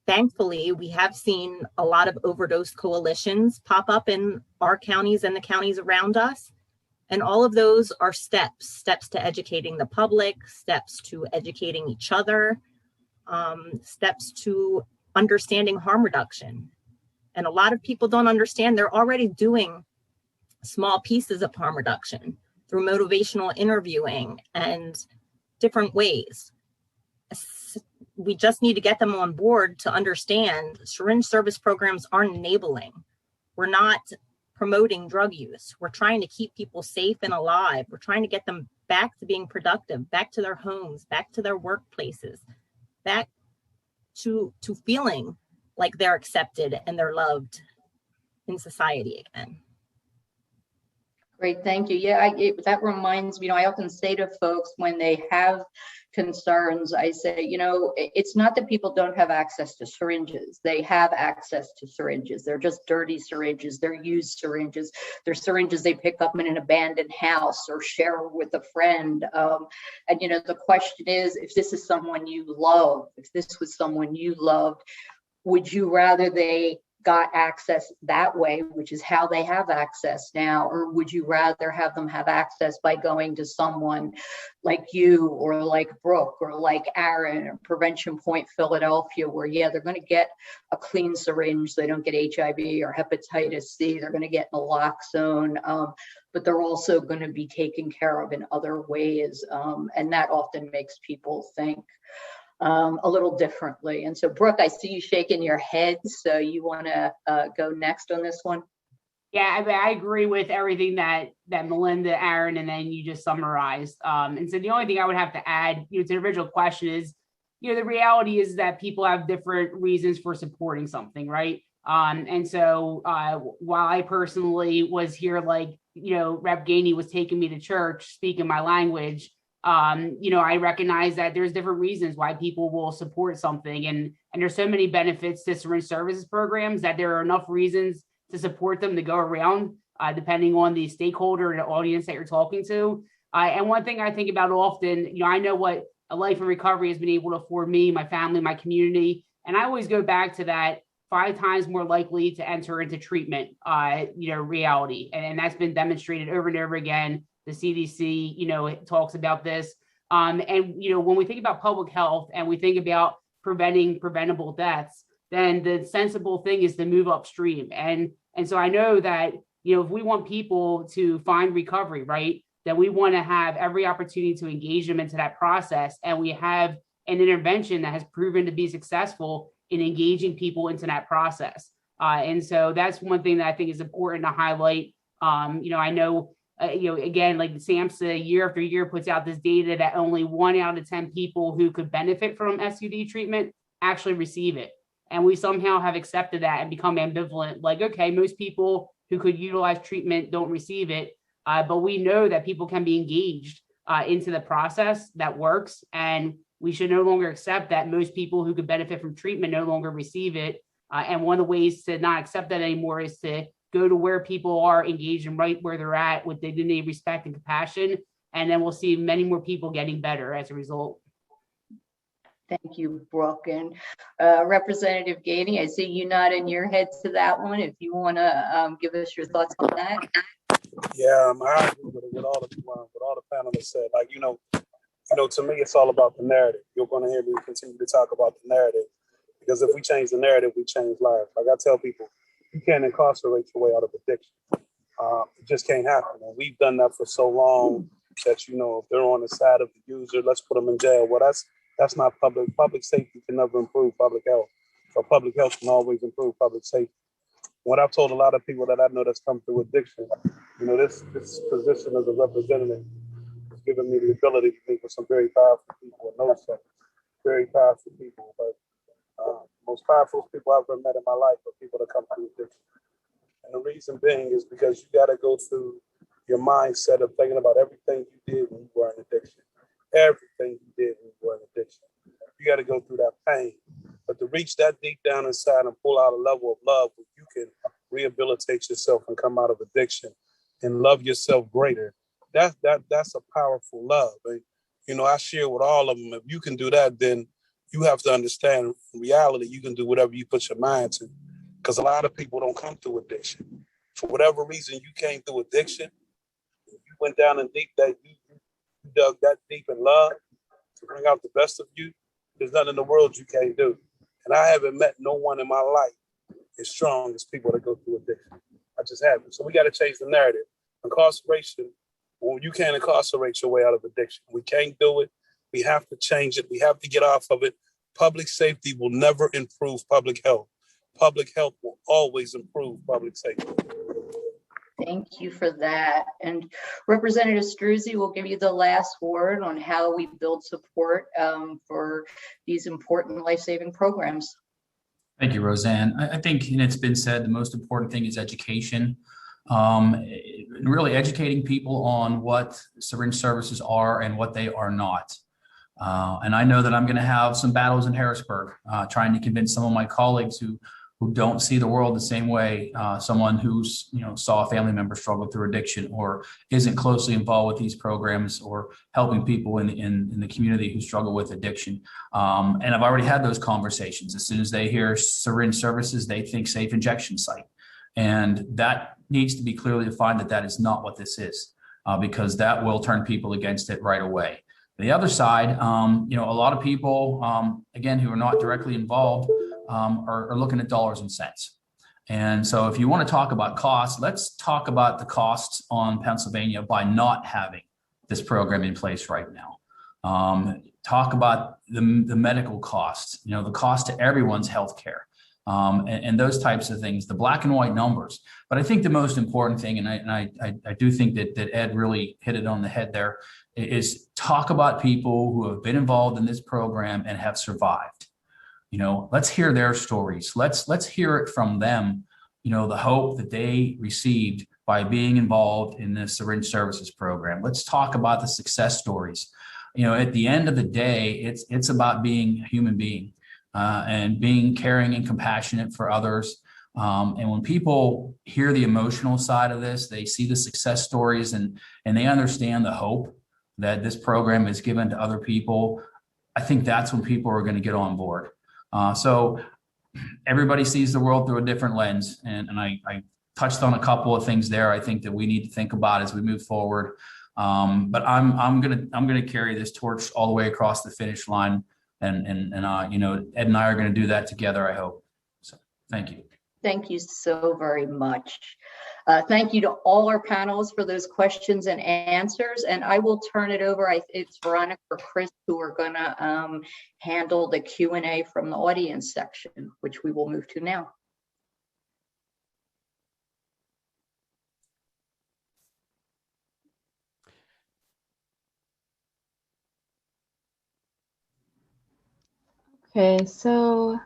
Thankfully, we have seen a lot of overdose coalitions pop up in our counties and the counties around us. And all of those are steps to educating the public, steps to educating each other, steps to understanding harm reduction. And a lot of people don't understand they're already doing small pieces of harm reduction through motivational interviewing and different ways. We just need to get them on board to understand syringe service programs aren't enabling. We're not promoting drug use. We're trying to keep people safe and alive. We're trying to get them back to being productive, back to their homes, back to their workplaces, back to feeling like they're accepted and they're loved in society again. Great, thank you. Yeah, that reminds me, I often say to folks when they have concerns, I say, it's not that people don't have access to syringes. They have access to syringes. They're just dirty syringes. They're used syringes. They're syringes they pick up in an abandoned house or share with a friend. And the question is, if this is someone you love, if this was someone you loved, would you rather they got access that way, which is how they have access now, or would you rather have them have access by going to someone like you or like Brooke or like Aaron or Prevention Point Philadelphia, where they're going to get a clean syringe, they don't get HIV or hepatitis C, they're going to get naloxone, but they're also going to be taken care of in other ways, and that often makes people think a little differently. And so, Brooke, I see you shaking your head, so you want to go next on this one? Yeah, I agree with everything that Melinda, Aaron, and then you just summarized. And so the only thing I would have to add to the original question is, the reality is that people have different reasons for supporting something, right? And so while I personally was here, like, Rep Gainey was taking me to church, speaking my language, I recognize that there's different reasons why people will support something. And there's so many benefits to syringe services programs that there are enough reasons to support them to go around, depending on the stakeholder and the audience that you're talking to. And one thing I think about often, I know what a life in recovery has been able to afford me, my family, my community. And I always go back to that 5 times more likely to enter into treatment, reality. And that's been demonstrated over and over again. The CDC, it talks about this. And when we think about public health and we think about preventing preventable deaths, then the sensible thing is to move upstream. And so I know that, if we want people to find recovery, right, then we want to have every opportunity to engage them into that process. And we have an intervention that has proven to be successful in engaging people into that process. And so that's one thing that I think is important to highlight. I know, again, like SAMHSA year after year puts out this data that only 1 out of 10 people who could benefit from SUD treatment actually receive it. And we somehow have accepted that and become ambivalent. Like, okay, most people who could utilize treatment don't receive it. But we know that people can be engaged into the process that works. And we should no longer accept that most people who could benefit from treatment no longer receive it. And one of the ways to not accept that anymore is to go to where people are engaged and right where they're at with dignity, respect, and compassion. And then we'll see many more people getting better as a result. Thank you, Brooke. And Representative Gainey, I see you nodding your head to that one. If you want to give us your thoughts on that. Yeah, I agree with all the panelists said. Like, to me, it's all about the narrative. You're going to hear me continue to talk about the narrative, because if we change the narrative, we change lives. Like I tell people, you can't incarcerate your way out of addiction. It just can't happen. And we've done that for so long that, if they're on the side of the user, let's put them in jail. Well, that's not public. Public safety can never improve public health. So public health can always improve public safety. What I've told a lot of people that I know that's come through addiction, this position as a representative has given me the ability to meet with some very powerful people in those settings. Very powerful people, but most powerful people I've ever met in my life are people that come through addiction. And the reason being is because you got to go through your mindset of thinking about everything you did when you were in addiction. Everything you did when you were in addiction. You got to go through that pain. But to reach that deep down inside and pull out a level of love where you can rehabilitate yourself and come out of addiction and love yourself greater, that's a powerful love. And, I share with all of them, if you can do that, then you have to understand in reality, you can do whatever you put your mind to. Because a lot of people don't come through addiction. For whatever reason you came through addiction, you went down in deep that you dug that deep in love to bring out the best of you, there's nothing in the world you can't do. And I haven't met no one in my life as strong as people that go through addiction. I just haven't. So we got to change the narrative. Incarceration, well, you can't incarcerate your way out of addiction. We can't do it. We have to change it. We have to get off of it. Public safety will never improve public health. Public health will always improve public safety. Thank you for that. And Representative Struzzi will give you the last word on how we build support for these important life-saving programs. Thank you, Roseanne. I think, and it's been said, the most important thing is education. Really educating people on what syringe services are and what they are not. And I know that I'm going to have some battles in Harrisburg, trying to convince some of my colleagues who don't see the world the same way, someone who's, saw a family member struggle through addiction or isn't closely involved with these programs or helping people in the community who struggle with addiction. And I've already had those conversations. As soon as they hear syringe services, they think safe injection site. And that needs to be clearly defined that is not what this is, because that will turn people against it right away. The other side, a lot of people, again, who are not directly involved, are looking at dollars and cents. And so if you want to talk about costs, let's talk about the costs on Pennsylvania by not having this program in place right now. Talk about the medical costs, the cost to everyone's health care. and those types of things, the black and white numbers. But I think the most important thing, and I do think that Ed really hit it on the head there, is talk about people who have been involved in this program and have survived. Let's hear their stories. Let's hear it from them, the hope that they received by being involved in the Syringe Services program. Let's talk about the success stories. At the end of the day, it's about being a human being and being caring and compassionate for others. And when people hear the emotional side of this, they see the success stories and they understand the hope that this program is given to other people. I think that's when people are going to get on board. So everybody sees the world through a different lens. And I touched on a couple of things there I think that we need to think about as we move forward. But I'm gonna carry this torch all the way across the finish line. And Ed and I are going to do that together, I hope. So thank you. Thank you so very much. Thank you to all our panelists for those questions and answers. And I will turn it over. It's Veronica or Chris who are going to handle the Q&A from the audience section, which we will move to now. Okay, so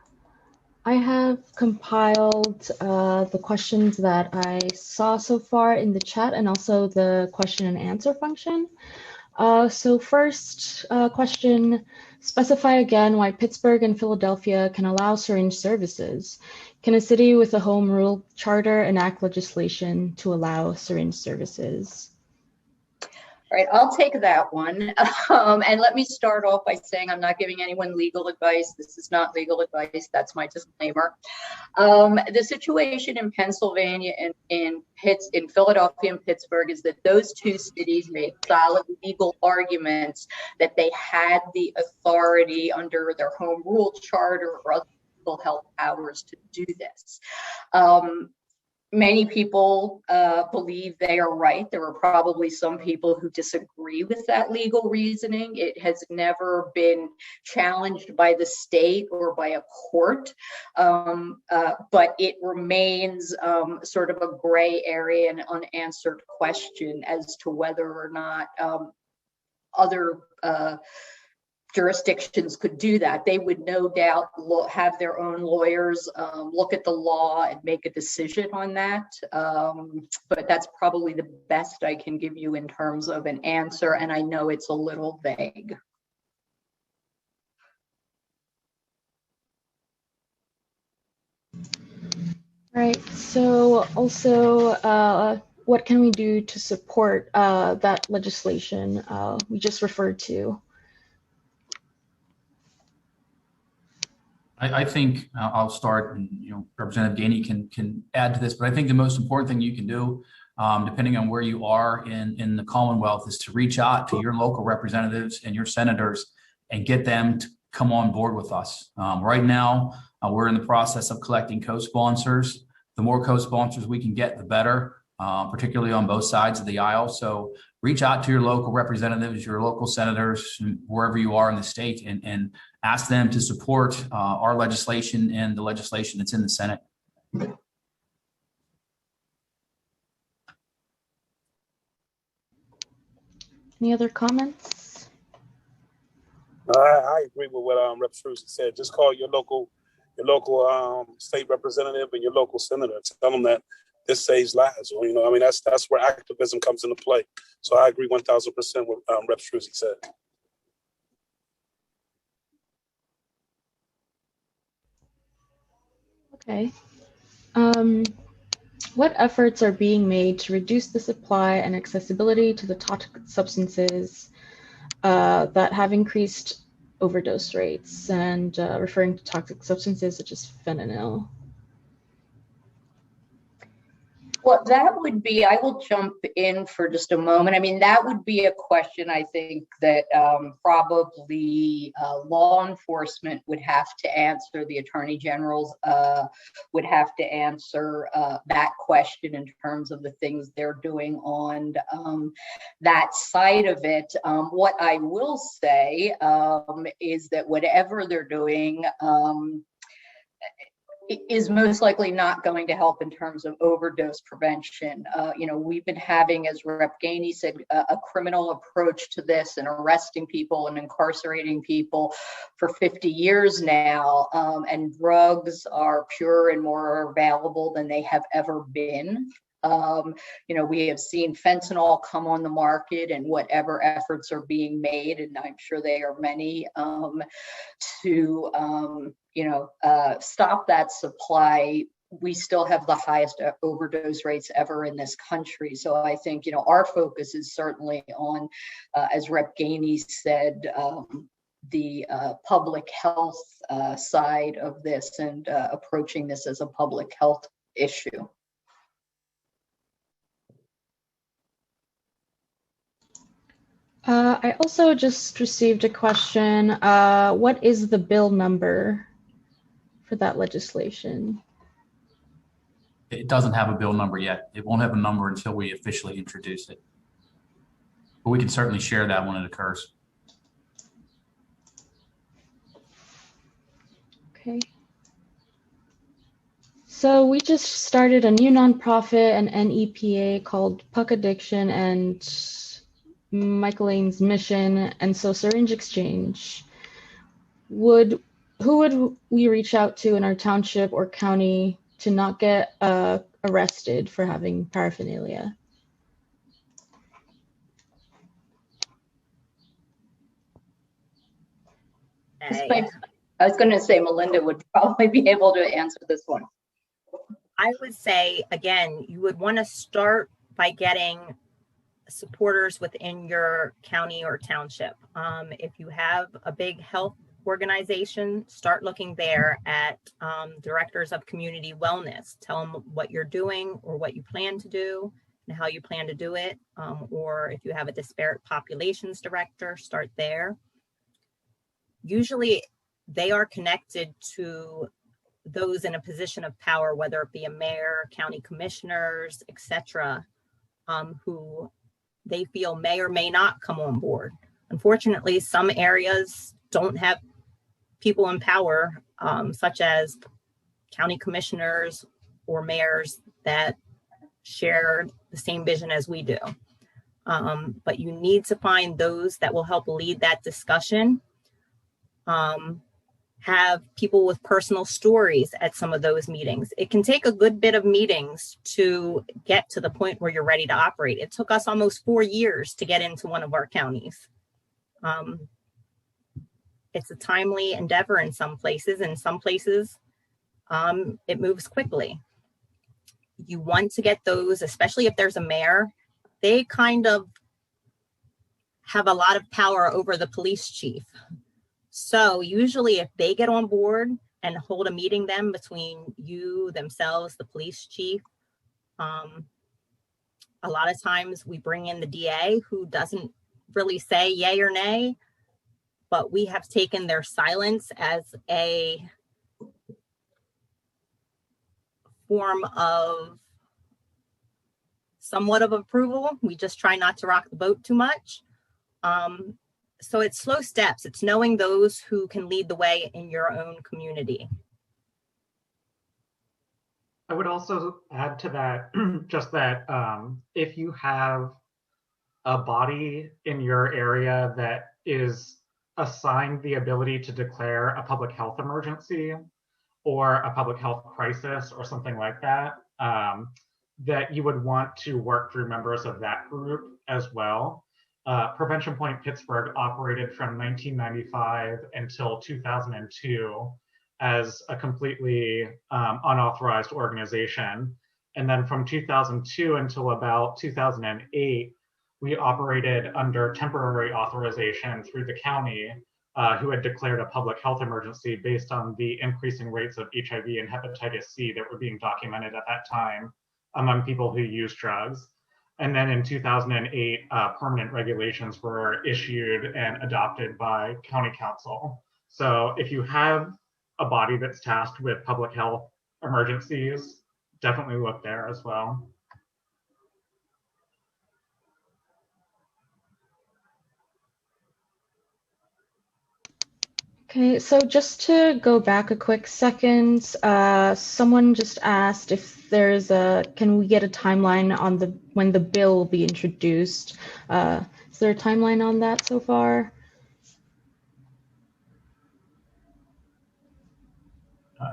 I have compiled the questions that I saw so far in the chat and also the question and answer function. So first question, specify again why Pittsburgh and Philadelphia can allow syringe services. Can a city with a home rule charter enact legislation to allow syringe services? All right, I'll take that one. And let me start off by saying I'm not giving anyone legal advice. This is not legal advice. That's my disclaimer. The situation in Pennsylvania and in Philadelphia and Pittsburgh is that those two cities made solid legal arguments that they had the authority under their home rule charter or other legal health powers to do this. Many people believe they are right. There are probably some people who disagree with that legal reasoning. It has never been challenged by the state or by a court, but it remains sort of a gray area and unanswered question as to whether or not other jurisdictions could do that. They would no doubt have their own lawyers look at the law and make a decision on that. But that's probably the best I can give you in terms of an answer. And I know it's a little vague. Right. So also, what can we do to support that legislation we just referred to? I think I'll start, and Representative Gainey can add to this, but I think the most important thing you can do, depending on where you are in the Commonwealth, is to reach out to your local representatives and your senators and get them to come on board with us. Right now, we're in the process of collecting co-sponsors. The more co-sponsors we can get, the better, particularly on both sides of the aisle. So reach out to your local representatives, your local senators, wherever you are in the state, and ask them to support our legislation and the legislation that's in the Senate. Any other comments? I agree with what Repsterzi said. Just call your local state representative and your local senator. Tell them that this saves lives. I mean, that's where activism comes into play. So I agree 1,000% with Repsterzi said. Okay. What efforts are being made to reduce the supply and accessibility to the toxic substances that have increased overdose rates, and referring to toxic substances such as fentanyl? Well, that would be, I will jump in for just a moment. I mean, that would be a question I think that probably law enforcement would have to answer. The attorney generals would have to answer that question in terms of the things they're doing on that side of it. What I will say is that whatever they're doing, is most likely not going to help in terms of overdose prevention. We've been having, as Rep Gainey said, a criminal approach to this and arresting people and incarcerating people for 50 years now. And drugs are purer and more available than they have ever been. We have seen fentanyl come on the market, and whatever efforts are being made, and I'm sure they are many, to stop that supply. We still have the highest overdose rates ever in this country. So I think, our focus is certainly on, as Rep Gainey said, the public health side of this, and approaching this as a public health issue. I also just received a question. What is the bill number for that legislation? It doesn't have a bill number yet. It won't have a number until we officially introduce it. But we can certainly share that when it occurs. Okay. So we just started a new nonprofit, an NEPA, called Puck Addiction and Michael Lane's Mission, and so Syringe Exchange. Who would we reach out to in our township or county to not get arrested for having paraphernalia? I was going to say Melinda would probably be able to answer this one. I would say, again, you would want to start by getting supporters within your county or township. If you have a big health organization, start looking there at directors of community wellness. Tell them what you're doing or what you plan to do and how you plan to do it. Or if you have a disparate populations director, start there. Usually they are connected to those in a position of power, whether it be a mayor, county commissioners, etc., who they feel may or may not come on board. Unfortunately, some areas don't have people in power, such as county commissioners or mayors that share the same vision as we do. But you need to find those that will help lead that discussion. Have people with personal stories at some of those meetings. It can take a good bit of meetings to get to the point where you're ready to operate. It took us almost 4 years to get into one of our counties. It's a timely endeavor in some places. In some places, it moves quickly. You want to get those, especially if there's a mayor, they kind of have a lot of power over the police chief. So usually if they get on board and hold a meeting then between you, themselves, the police chief, a lot of times we bring in the DA who doesn't really say yay or nay, but we have taken their silence as a form of somewhat of approval. We just try not to rock the boat too much. So it's slow steps. It's knowing those who can lead the way in your own community. I would also add to that, just that if you have a body in your area that is assigned the ability to declare a public health emergency or a public health crisis or something like that, that you would want to work through members of that group as well. Prevention Point Pittsburgh operated from 1995 until 2002 as a completely unauthorized organization. And then from 2002 until about 2008, we operated under temporary authorization through the county, who had declared a public health emergency based on the increasing rates of HIV and hepatitis C that were being documented at that time among people who use drugs. And then in 2008, permanent regulations were issued and adopted by county council. So if you have a body that's tasked with public health emergencies, definitely look there as well. Okay, so just to go back a quick second, someone just asked if can we get a timeline on when the bill will be introduced? Is there a timeline on that so far?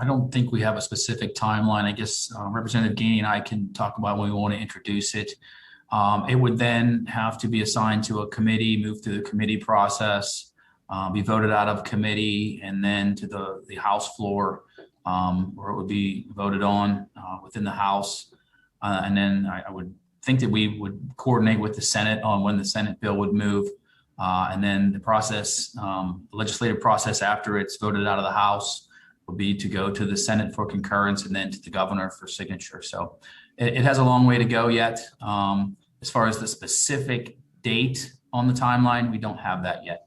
I don't think we have a specific timeline. I guess Representative Gainey and I can talk about when we want to introduce it. It would then have to be assigned to a committee, move through the committee process, be voted out of committee, and then to the House floor, where it would be voted on within the House. And then I would think that we would coordinate with the Senate on when the Senate bill would move. And then the process, the legislative process after it's voted out of the House would be to go to the Senate for concurrence and then to the governor for signature. So it has a long way to go yet. As far as the specific date on the timeline, we don't have that yet.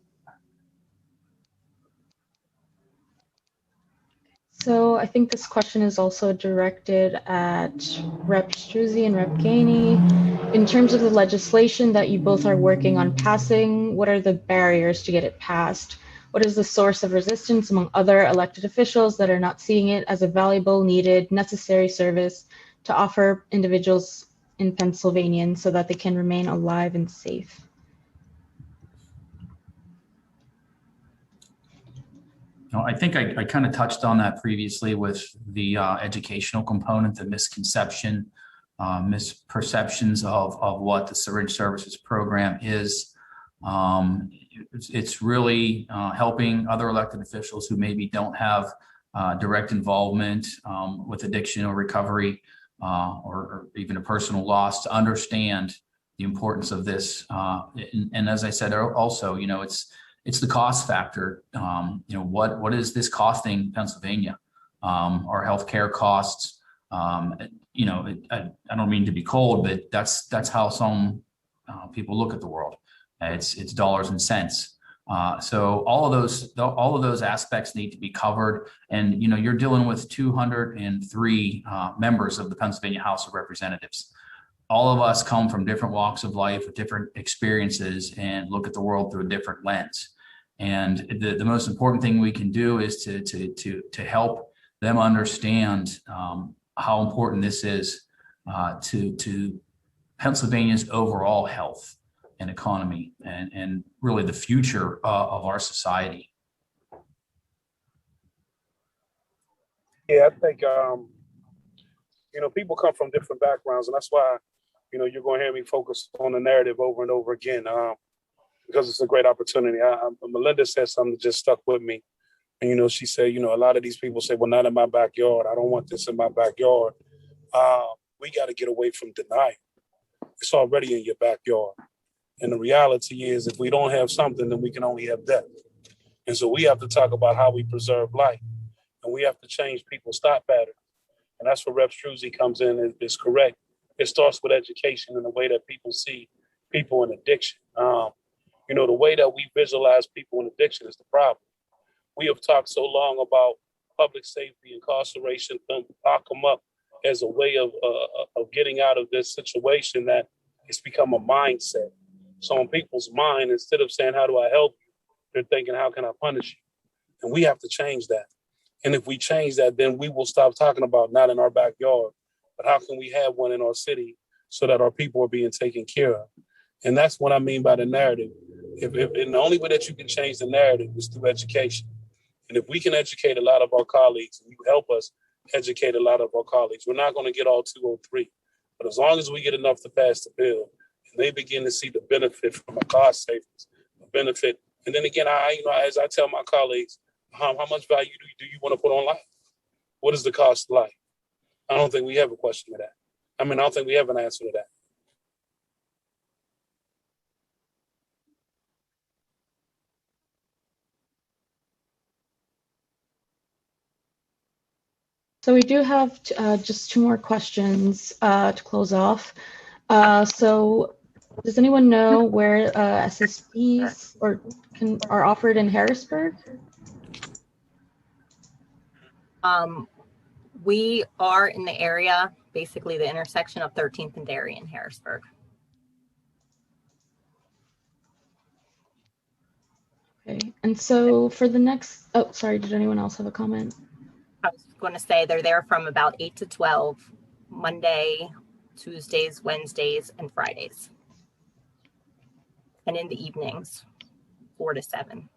So I think this question is also directed at Repsterzi and Rep Gainey. In terms of the legislation that you both are working on passing, what are the barriers to get it passed? What is the source of resistance among other elected officials that are not seeing it as a valuable, needed, necessary service to offer individuals in Pennsylvania so that they can remain alive and safe? I think I kind of touched on that previously with the educational component, the misconception, misperceptions of what the Syringe Services Program is. It's really helping other elected officials who maybe don't have direct involvement with addiction or recovery or even a personal loss to understand the importance of this. And as I said also, it's the cost factor. What is this costing Pennsylvania? Our healthcare costs. I don't mean to be cold, but that's how some people look at the world. It's dollars and cents. So all of those aspects need to be covered. And you're dealing with 203 members of the Pennsylvania House of Representatives. All of us come from different walks of life, with different experiences, and look at the world through a different lens. And the most important thing we can do is to help them understand how important this is to Pennsylvania's overall health and economy, and really the future of our society. Yeah, I think people come from different backgrounds, and that's why you're going to hear me focus on the narrative over and over again, because it's a great opportunity. Melinda said something that just stuck with me, and she said, a lot of these people say, well, not in my backyard. I don't want this in my backyard. We got to get away from denial. It's already in your backyard. And the reality is, if we don't have something, then we can only have death. And so we have to talk about how we preserve life. And we have to change people's thought patterns. And that's where Repsterzi comes in, is correct. It starts with education and the way that people see people in addiction. The way that we visualize people in addiction is the problem. We have talked so long about public safety, incarceration, lock them up as a way of getting out of this situation, that it's become a mindset. So in people's mind, instead of saying, how do I help you? They're thinking, how can I punish you? And we have to change that. And if we change that, then we will stop talking about not in our backyard, but how can we have one in our city so that our people are being taken care of? And that's what I mean by the narrative. And the only way that you can change the narrative is through education. And if we can educate a lot of our colleagues, and you help us educate a lot of our colleagues, we're not going to get all 203. But as long as we get enough to pass the bill, and they begin to see the benefit from a cost savings, the benefit. And then again, as I tell my colleagues, how much value do you want to put on life? What is the cost of life? I don't think we have a question to that. I don't think we have an answer to that. So we do have just 2 more questions to close off. So does anyone know where SSPs are offered in Harrisburg? We are in the area, basically the intersection of 13th and Dairy in Harrisburg. Okay, and so for the next, oh, sorry, did anyone else have a comment? I was going to say they're there from about 8 to 12, Monday, Tuesdays, Wednesdays, and Fridays. And in the evenings, 4 to 7.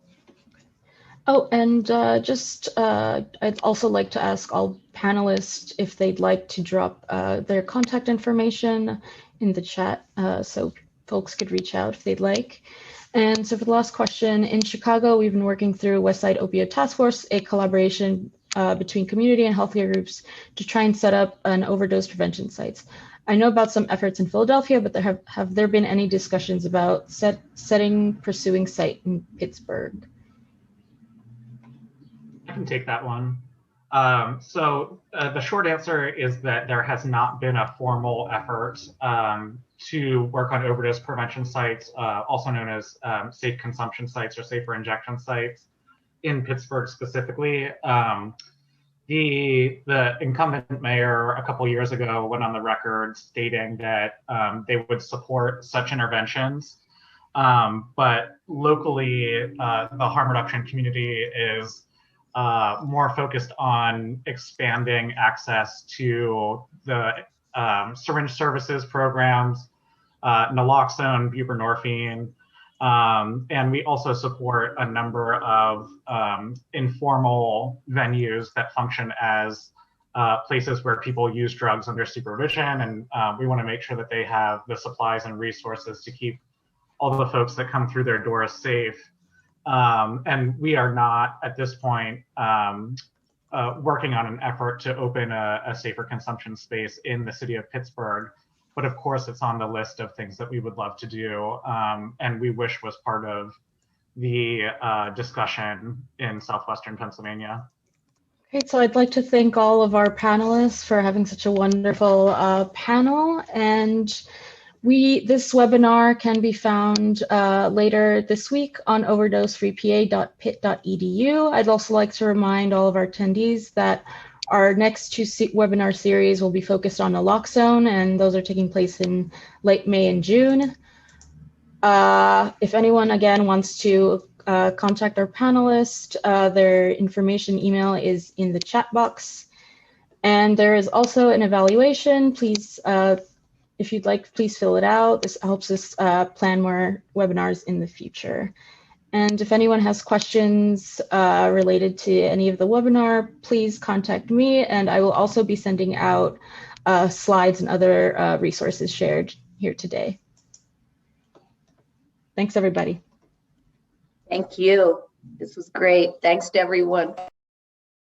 Oh, and I'd also like to ask all panelists if they'd like to drop their contact information in the chat so folks could reach out if they'd like. And so for the last question, in Chicago, we've been working through West Side Opioid Task Force, a collaboration between community and healthcare groups to try and set up an overdose prevention sites. I know about some efforts in Philadelphia, but have there been any discussions about pursuing site in Pittsburgh? I can take that one. The short answer is that there has not been a formal effort to work on overdose prevention sites, also known as safe consumption sites or safer injection sites in Pittsburgh specifically. The incumbent mayor a couple years ago went on the record stating that they would support such interventions. But locally, the harm reduction community is more focused on expanding access to the syringe services programs, naloxone, buprenorphine, and we also support a number of informal venues that function as places where people use drugs under supervision, and we want to make sure that they have the supplies and resources to keep all the folks that come through their doors safe. And we are not at this point working on an effort to open a safer consumption space in the city of Pittsburgh. But of course, it's on the list of things that we would love to do and we wish was part of the discussion in Southwestern Pennsylvania. Great, so I'd like to thank all of our panelists for having such a wonderful panel. And this webinar can be found later this week on overdosefreepa.pitt.edu. I'd also like to remind all of our attendees that our next two webinar series will be focused on naloxone, and those are taking place in late May and June. If anyone, again, wants to contact our panelists, their information email is in the chat box. And there is also an evaluation. Please, if you'd like, please fill it out. This helps us plan more webinars in the future. And if anyone has questions related to any of the webinar, please contact me, and I will also be sending out slides and other resources shared here today. Thanks, everybody. Thank you. This was great. Thanks to everyone.